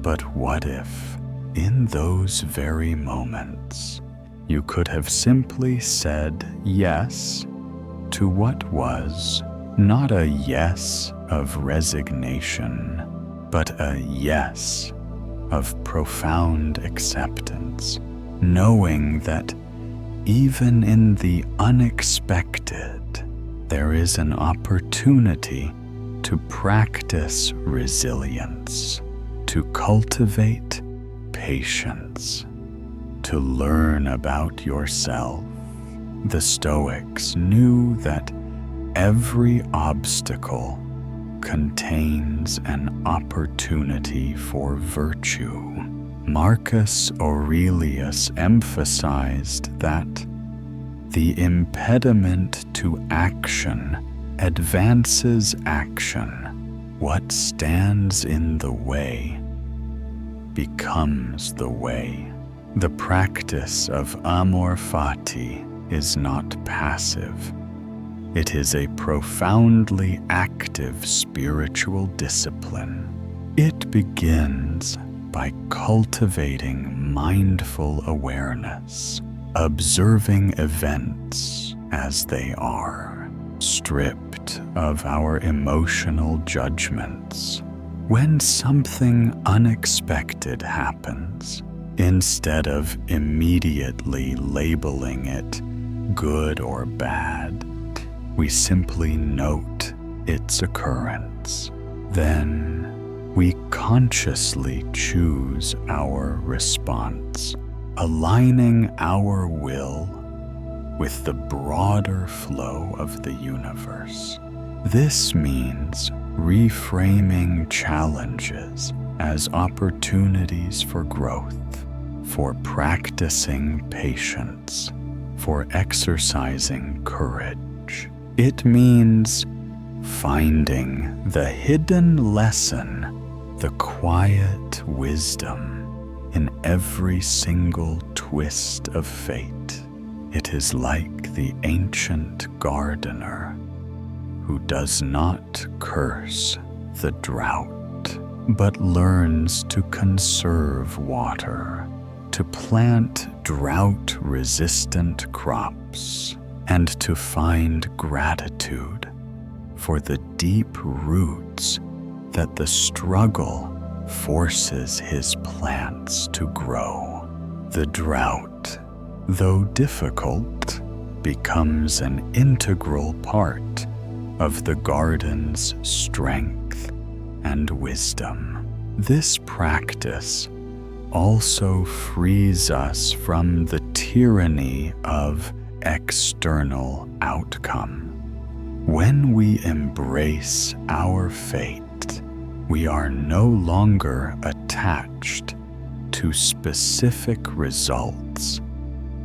But what if, in those very moments, you could have simply said yes to what was, not a yes of resignation, but a yes of profound acceptance, knowing that even in the unexpected, there is an opportunity to practice resilience, to cultivate patience, to learn about yourself. The Stoics knew that every obstacle contains an opportunity for virtue. Marcus Aurelius emphasized that the impediment to action advances action. What stands in the way becomes the way. The practice of amor fati is not passive. It is a profoundly active spiritual discipline. It begins by cultivating mindful awareness, observing events as they are, stripped of our emotional judgments. When something unexpected happens, instead of immediately labeling it good or bad, we simply note its occurrence. Then we consciously choose our response, aligning our will with the broader flow of the universe. This means reframing challenges as opportunities for growth, for practicing patience, for exercising courage. It means finding the hidden lesson, the quiet wisdom in every single twist of fate. It is like the ancient gardener who does not curse the drought, but learns to conserve water, to plant drought-resistant crops, and to find gratitude for the deep roots that the struggle forces his plants to grow. The drought, though difficult, becomes an integral part of the garden's strength and wisdom. This practice also frees us from the tyranny of external outcome. When we embrace our fate, we are no longer attached to specific results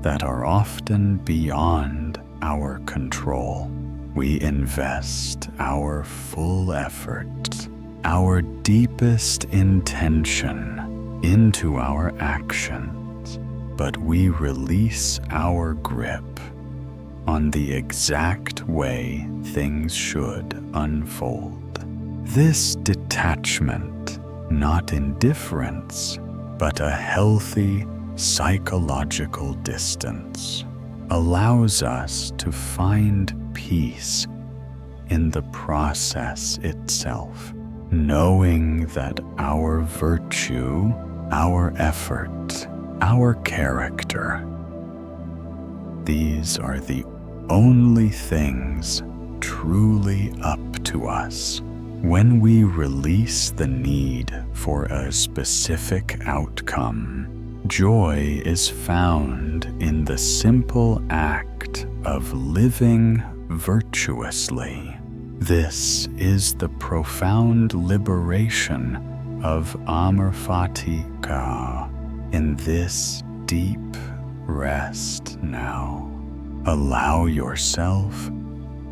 that are often beyond our control. We invest our full effort, our deepest intention into our actions, but we release our grip on the exact way things should unfold. This detachment, not indifference, but a healthy psychological distance, allows us to find peace in the process itself, knowing that our virtue, our effort, our character, these are the only things truly up to us. When we release the need for a specific outcome, joy is found in the simple act of living virtuously. This is the profound liberation of Amor Fati Ka. In this deep rest now, allow yourself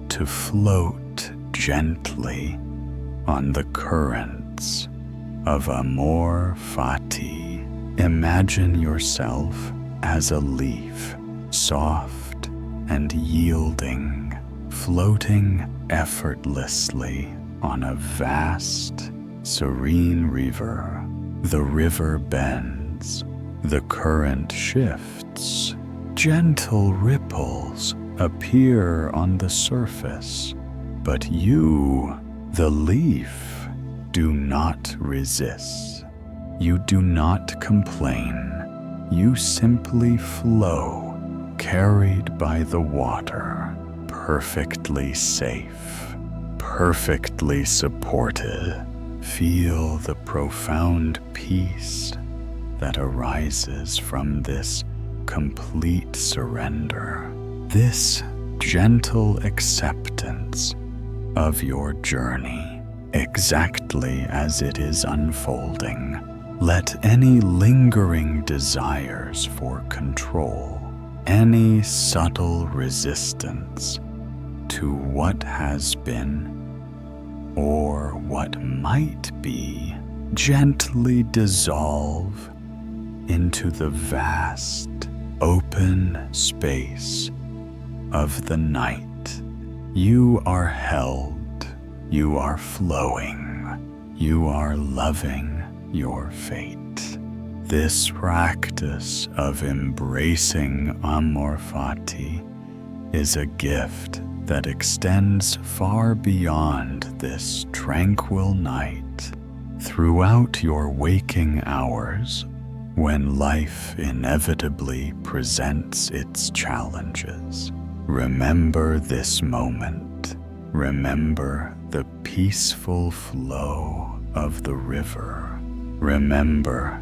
to float gently on the currents of Amor Fati. Imagine yourself as a leaf, soft and yielding, floating effortlessly on a vast, serene river. The river bends, the current shifts, gentle ripples appear on the surface, but you, the leaf, do not resist. You do not complain. You simply flow, carried by the water, perfectly safe, perfectly supported. Feel the profound peace that arises from this complete surrender, this gentle acceptance of your journey exactly as it is unfolding. Let any lingering desires for control, any subtle resistance to what has been or what might be, gently dissolve into the vast, open space of the night. You are held, you are flowing, you are loving your fate. This practice of embracing amor fati is a gift that extends far beyond this tranquil night. Throughout your waking hours, when life inevitably presents its challenges, remember this moment. Remember the peaceful flow of the river. Remember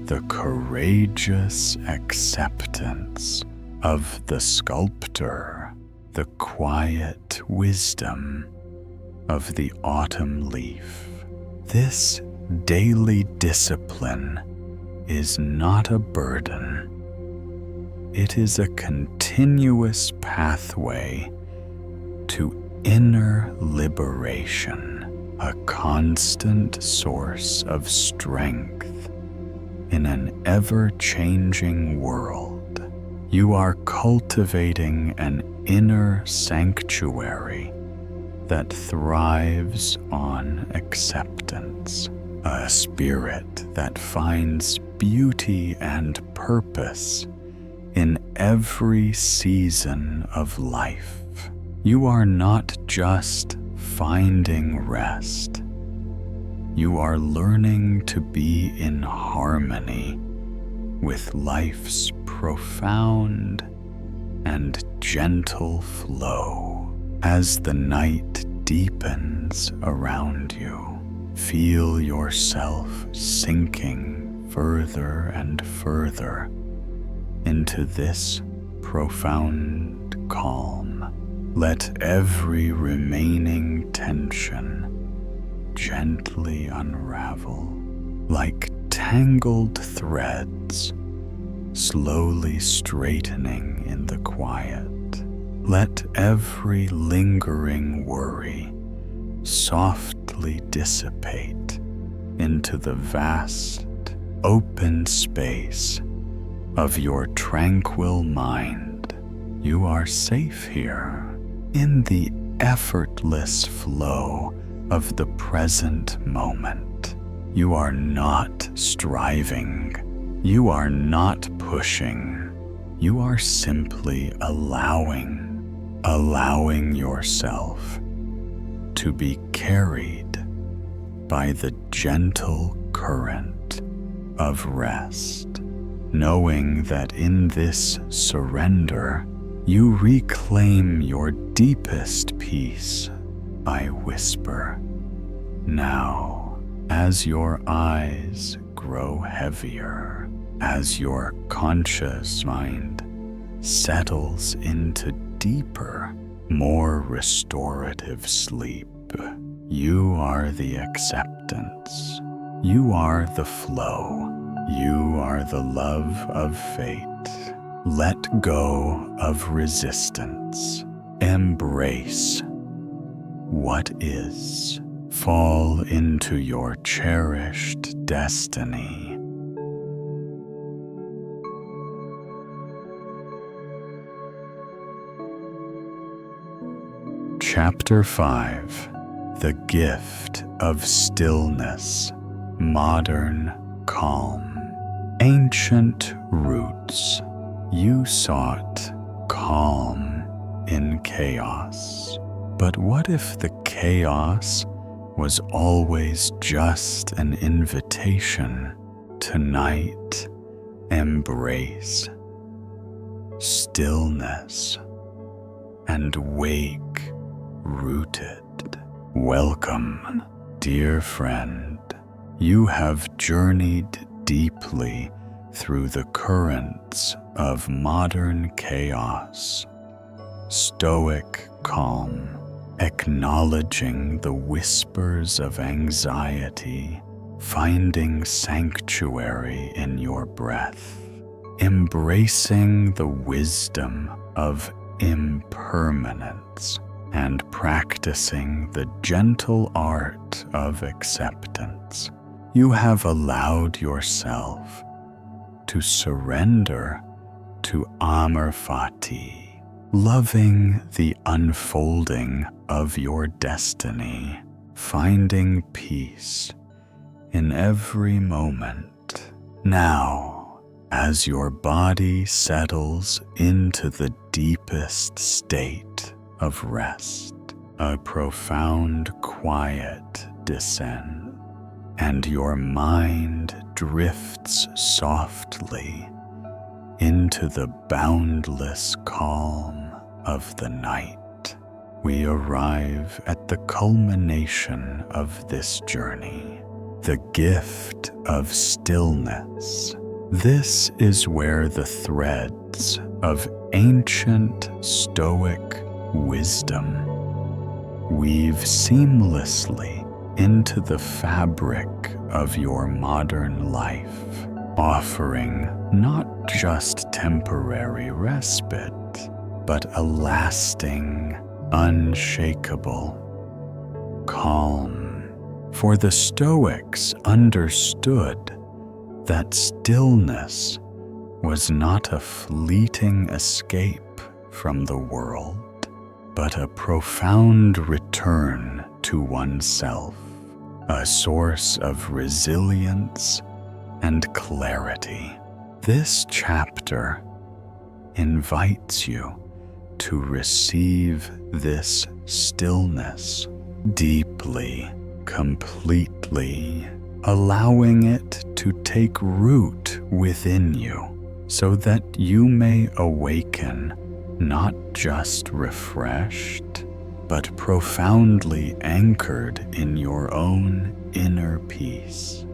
the courageous acceptance of the sculptor, the quiet wisdom of the autumn leaf. This daily discipline is not a burden. It is a continuous pathway to inner liberation, a constant source of strength in an ever-changing world. You are cultivating an inner sanctuary that thrives on acceptance, a spirit that finds beauty and purpose in every season of life. You are not just finding rest. You are learning to be in harmony with life's profound and gentle flow. As the night deepens around you, feel yourself sinking further and further into this profound calm. Let every remaining tension gently unravel like tangled threads, slowly straightening in the quiet. Let every lingering worry softly dissipate into the vast, open space of your tranquil mind. You are safe here, in the effortless flow of the present moment. You are not striving. You are not pushing. You are simply allowing yourself to be carried by the gentle current of rest, knowing that in this surrender, you reclaim your deepest peace. I whisper, now, as your eyes grow heavier, as your conscious mind settles into deeper, more restorative sleep, you are the acceptance. You are the flow. You are the love of fate. Let go of resistance. Embrace what is. Fall into your cherished destiny. Chapter 5. The Gift of Stillness. Modern calm. Ancient roots. You sought calm in chaos. But what if the chaos was always just an invitation? Tonight, embrace stillness and wake rooted. Welcome, dear friend. You have journeyed deeply through the currents of modern chaos. Stoic calm, acknowledging the whispers of anxiety, finding sanctuary in your breath, embracing the wisdom of impermanence, and practicing the gentle art of acceptance. You have allowed yourself to surrender to Amar Fati, loving the unfolding of your destiny, finding peace in every moment. Now, as your body settles into the deepest state of rest, a profound quiet descends, and your mind drifts softly into the boundless calm of the night. We arrive at the culmination of this journey, the gift of stillness. This is where the threads of ancient Stoic wisdom weave seamlessly into the fabric of your modern life, offering not just temporary respite, but a lasting, unshakable calm. For the Stoics understood that stillness was not a fleeting escape from the world, but a profound return to oneself, a source of resilience and clarity. This chapter invites you to receive this stillness deeply, completely, allowing it to take root within you so that you may awaken not just refreshed, but profoundly anchored in your own inner peace.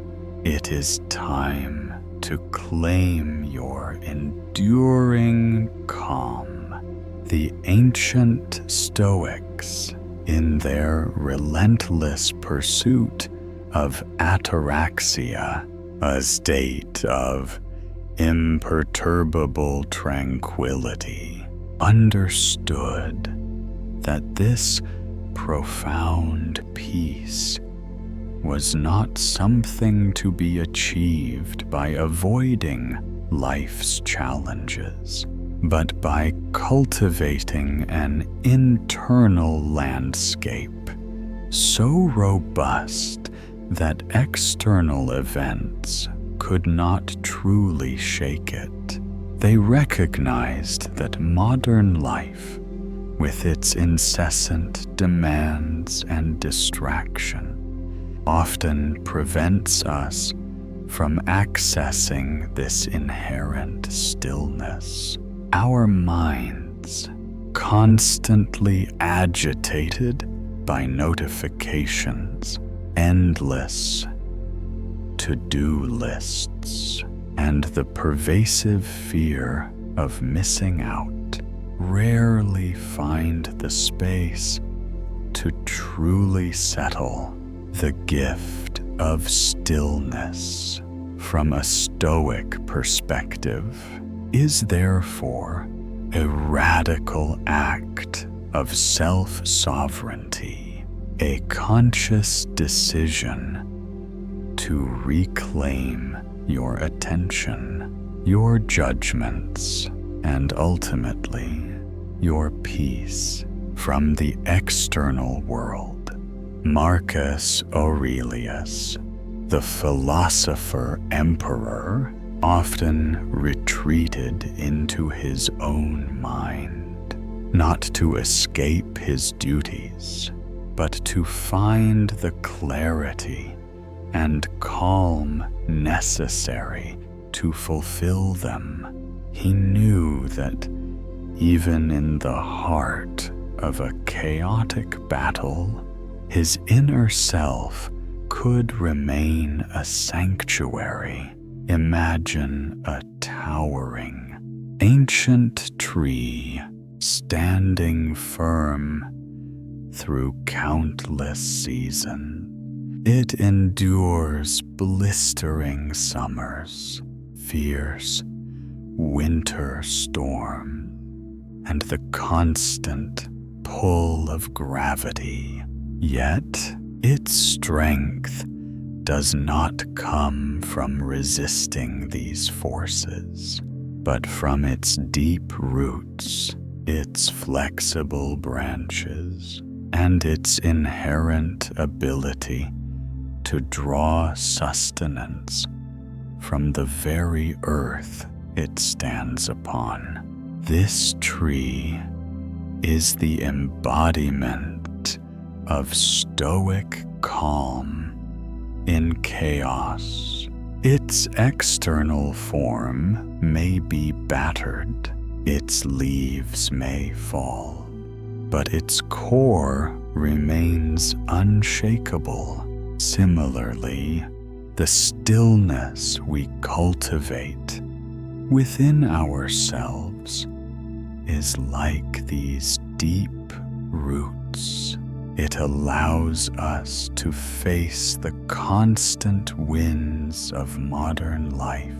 It is time to claim your enduring calm. The ancient Stoics, in their relentless pursuit of ataraxia, a state of imperturbable tranquility, understood that this profound peace was not something to be achieved by avoiding life's challenges, but by cultivating an internal landscape so robust that external events could not truly shake it. They recognized that modern life, with its incessant demands and distraction, often prevents us from accessing this inherent stillness. Our minds, constantly agitated by notifications, endless to-do lists, and the pervasive fear of missing out, rarely find the space to truly settle. The gift of stillness, from a Stoic perspective, is therefore a radical act of self-sovereignty, a conscious decision to reclaim your attention, your judgments, and ultimately your peace from the external world. Marcus Aurelius, the philosopher emperor, often retreated into his own mind, not to escape his duties, but to find the clarity and calm necessary to fulfill them. He knew that even in the heart of a chaotic battle, his inner self could remain a sanctuary. Imagine a towering, ancient tree standing firm through countless seasons. It endures blistering summers, fierce winter storms, and the constant pull of gravity. Yet its strength does not come from resisting these forces, but from its deep roots, its flexible branches, and its inherent ability to draw sustenance from the very earth it stands upon. This tree is the embodiment of Stoic calm in chaos. Its external form may be battered, its leaves may fall, but its core remains unshakable. Similarly, the stillness we cultivate within ourselves is like these deep roots. It allows us to face the constant winds of modern life,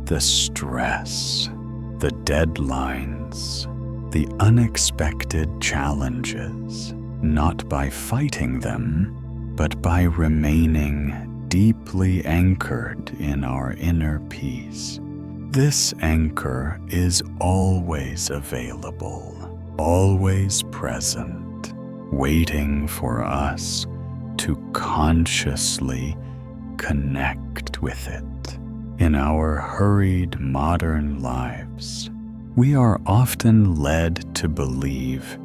the stress, the deadlines, the unexpected challenges, not by fighting them, but by remaining deeply anchored in our inner peace. This anchor is always available, always present, waiting for us to consciously connect with it. In our hurried modern lives, we are often led to believe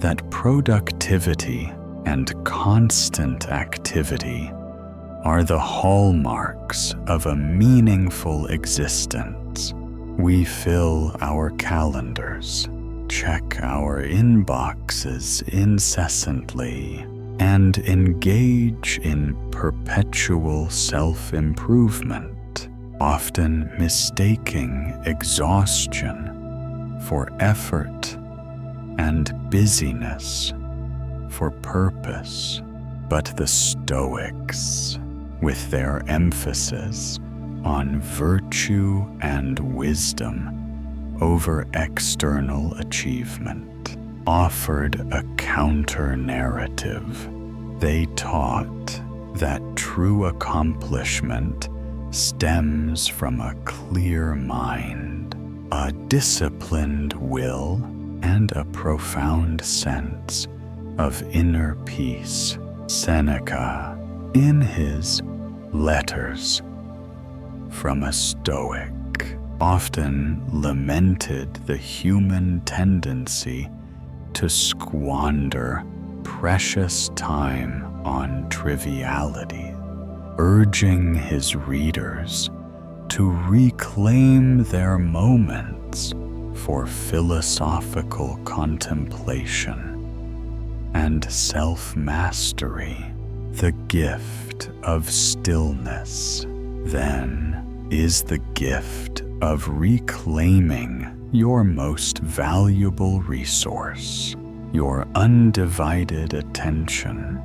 that productivity and constant activity are the hallmarks of a meaningful existence. We fill our calendars, check our inboxes incessantly, and engage in perpetual self-improvement, often mistaking exhaustion for effort and busyness for purpose. But the Stoics, with their emphasis on virtue and wisdom over external achievement, offered a counter-narrative. They taught that true accomplishment stems from a clear mind, a disciplined will, and a profound sense of inner peace. Seneca, in his Letters from a Stoic, often lamented the human tendency to squander precious time on triviality, urging his readers to reclaim their moments for philosophical contemplation and self-mastery. The gift of stillness, then, is the gift of reclaiming your most valuable resource, your undivided attention,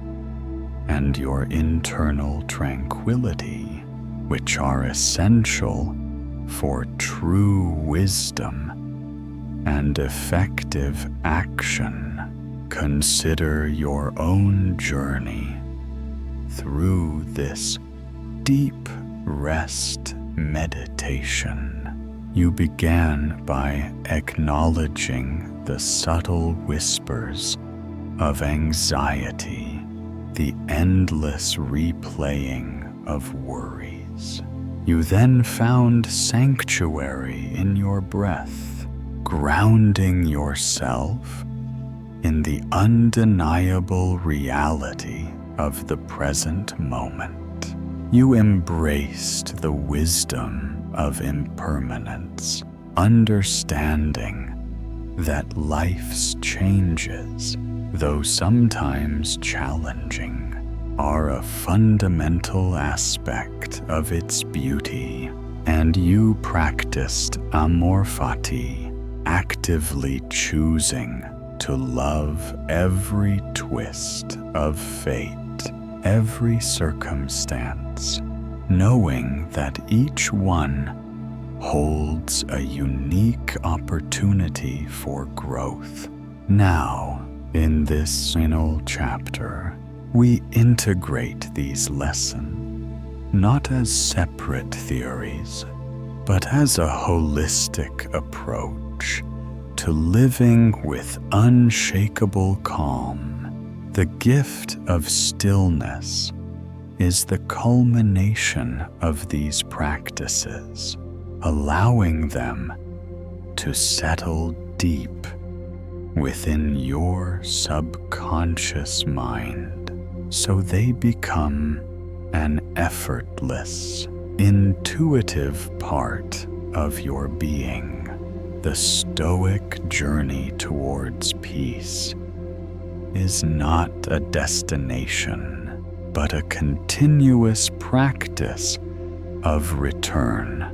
and your internal tranquility, which are essential for true wisdom and effective action. Consider your own journey through this deep rest meditation. You began by acknowledging the subtle whispers of anxiety, the endless replaying of worries. You then found sanctuary in your breath, grounding yourself in the undeniable reality of the present moment. You embraced the wisdom of impermanence, understanding that life's changes, though sometimes challenging, are a fundamental aspect of its beauty, and you practiced amor fati, actively choosing to love every twist of fate, every circumstance, knowing that each one holds a unique opportunity for growth. Now, in this final chapter, we integrate these lessons not as separate theories, but as a holistic approach to living with unshakable calm. The gift of stillness is the culmination of these practices, allowing them to settle deep within your subconscious mind, so they become an effortless, intuitive part of your being. The Stoic journey towards peace is not a destination, but a continuous practice of return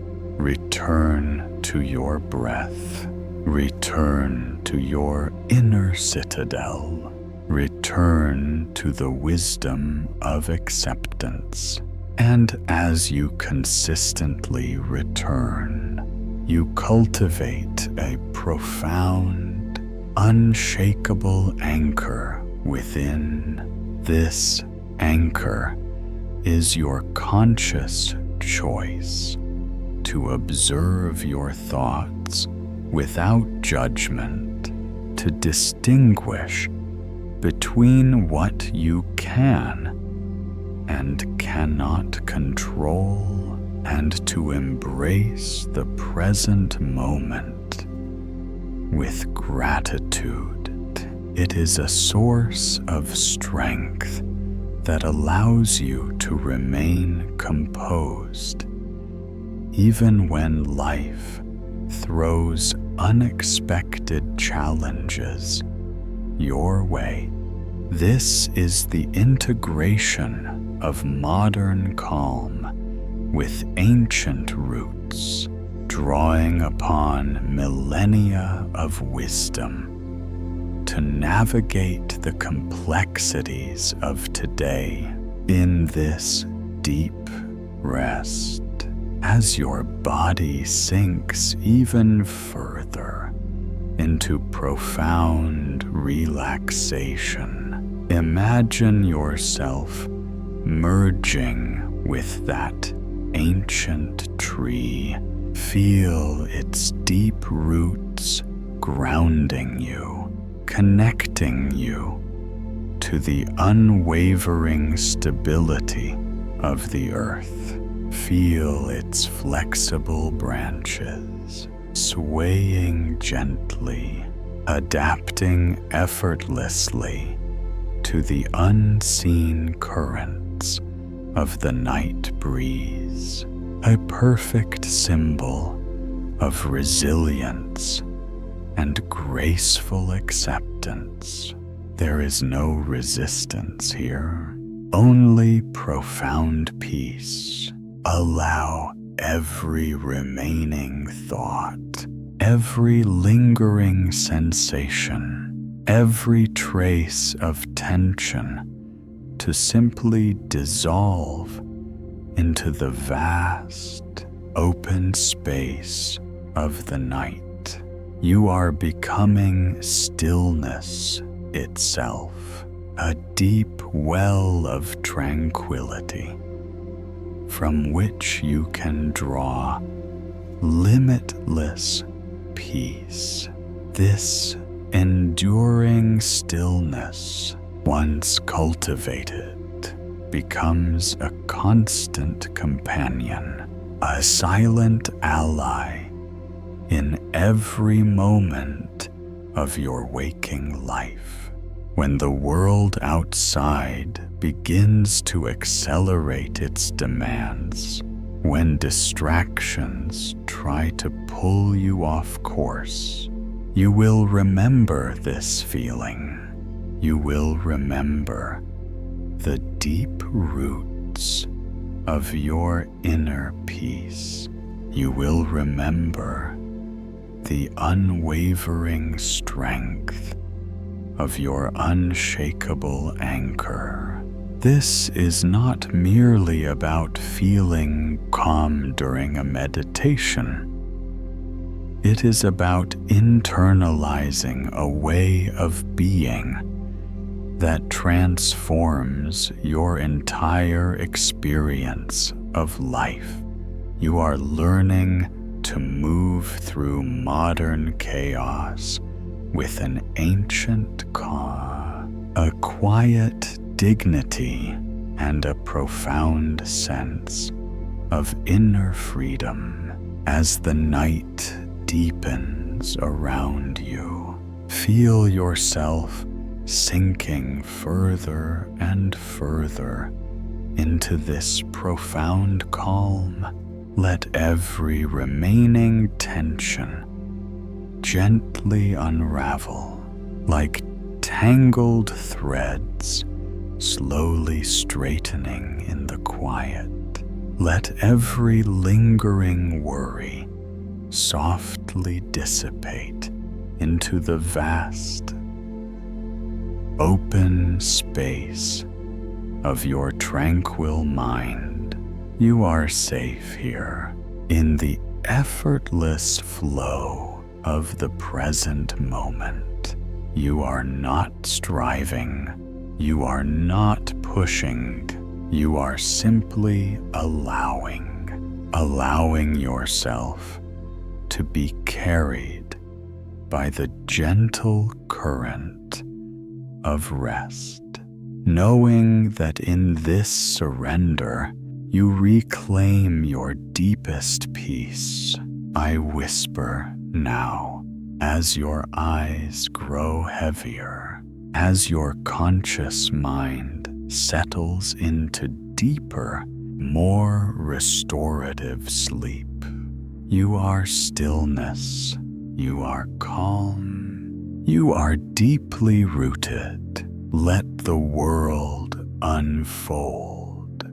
to your breath, return to your inner citadel, return to the wisdom of acceptance. And as you consistently return, you cultivate a profound, unshakable anchor within. This anchor is your conscious choice to observe your thoughts without judgment, to distinguish between what you can and cannot control, and to embrace the present moment with gratitude. It is a source of strength that allows you to remain composed even when life throws unexpected challenges your way. This is the integration of modern calm with ancient roots, drawing upon millennia of wisdom to navigate the complexities of today. In this deep rest, as your body sinks even further into profound relaxation, imagine yourself merging with that ancient tree. Feel its deep roots grounding you, connecting you to the unwavering stability of the earth. Feel its flexible branches swaying gently, adapting effortlessly to the unseen currents of the night breeze, a perfect symbol of resilience and graceful acceptance. There is no resistance here, only profound peace. Allow every remaining thought, every lingering sensation, every trace of tension to simply dissolve into the vast, open space of the night. You are becoming stillness itself, a deep well of tranquility from which you can draw limitless peace. This enduring stillness, once cultivated, becomes a constant companion, a silent ally in every moment of your waking life. When the world outside begins to accelerate its demands, when distractions try to pull you off course, you will remember this feeling. You will remember the deep roots of your inner peace. You will remember the unwavering strength of your unshakable anchor. This is not merely about feeling calm during a meditation. It is about internalizing a way of being that transforms your entire experience of life. You are learning to move through modern chaos with an ancient calm, a quiet dignity, and a profound sense of inner freedom. As the night deepens around you, feel yourself sinking further and further into this profound calm. Let every remaining tension gently unravel like tangled threads, slowly straightening in the quiet. Let every lingering worry softly dissipate into the vast, open space of your tranquil mind. You are safe here in the effortless flow of the present moment. You are not striving. You are not pushing. You are simply allowing yourself to be carried by the gentle current of rest, knowing that in this surrender you reclaim your deepest peace. I whisper now, as your eyes grow heavier, as your conscious mind settles into deeper, more restorative sleep. You are stillness. You are calm. You are deeply rooted. Let the world unfold.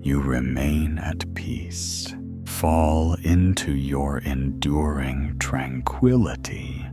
You remain at peace. Fall into your enduring tranquility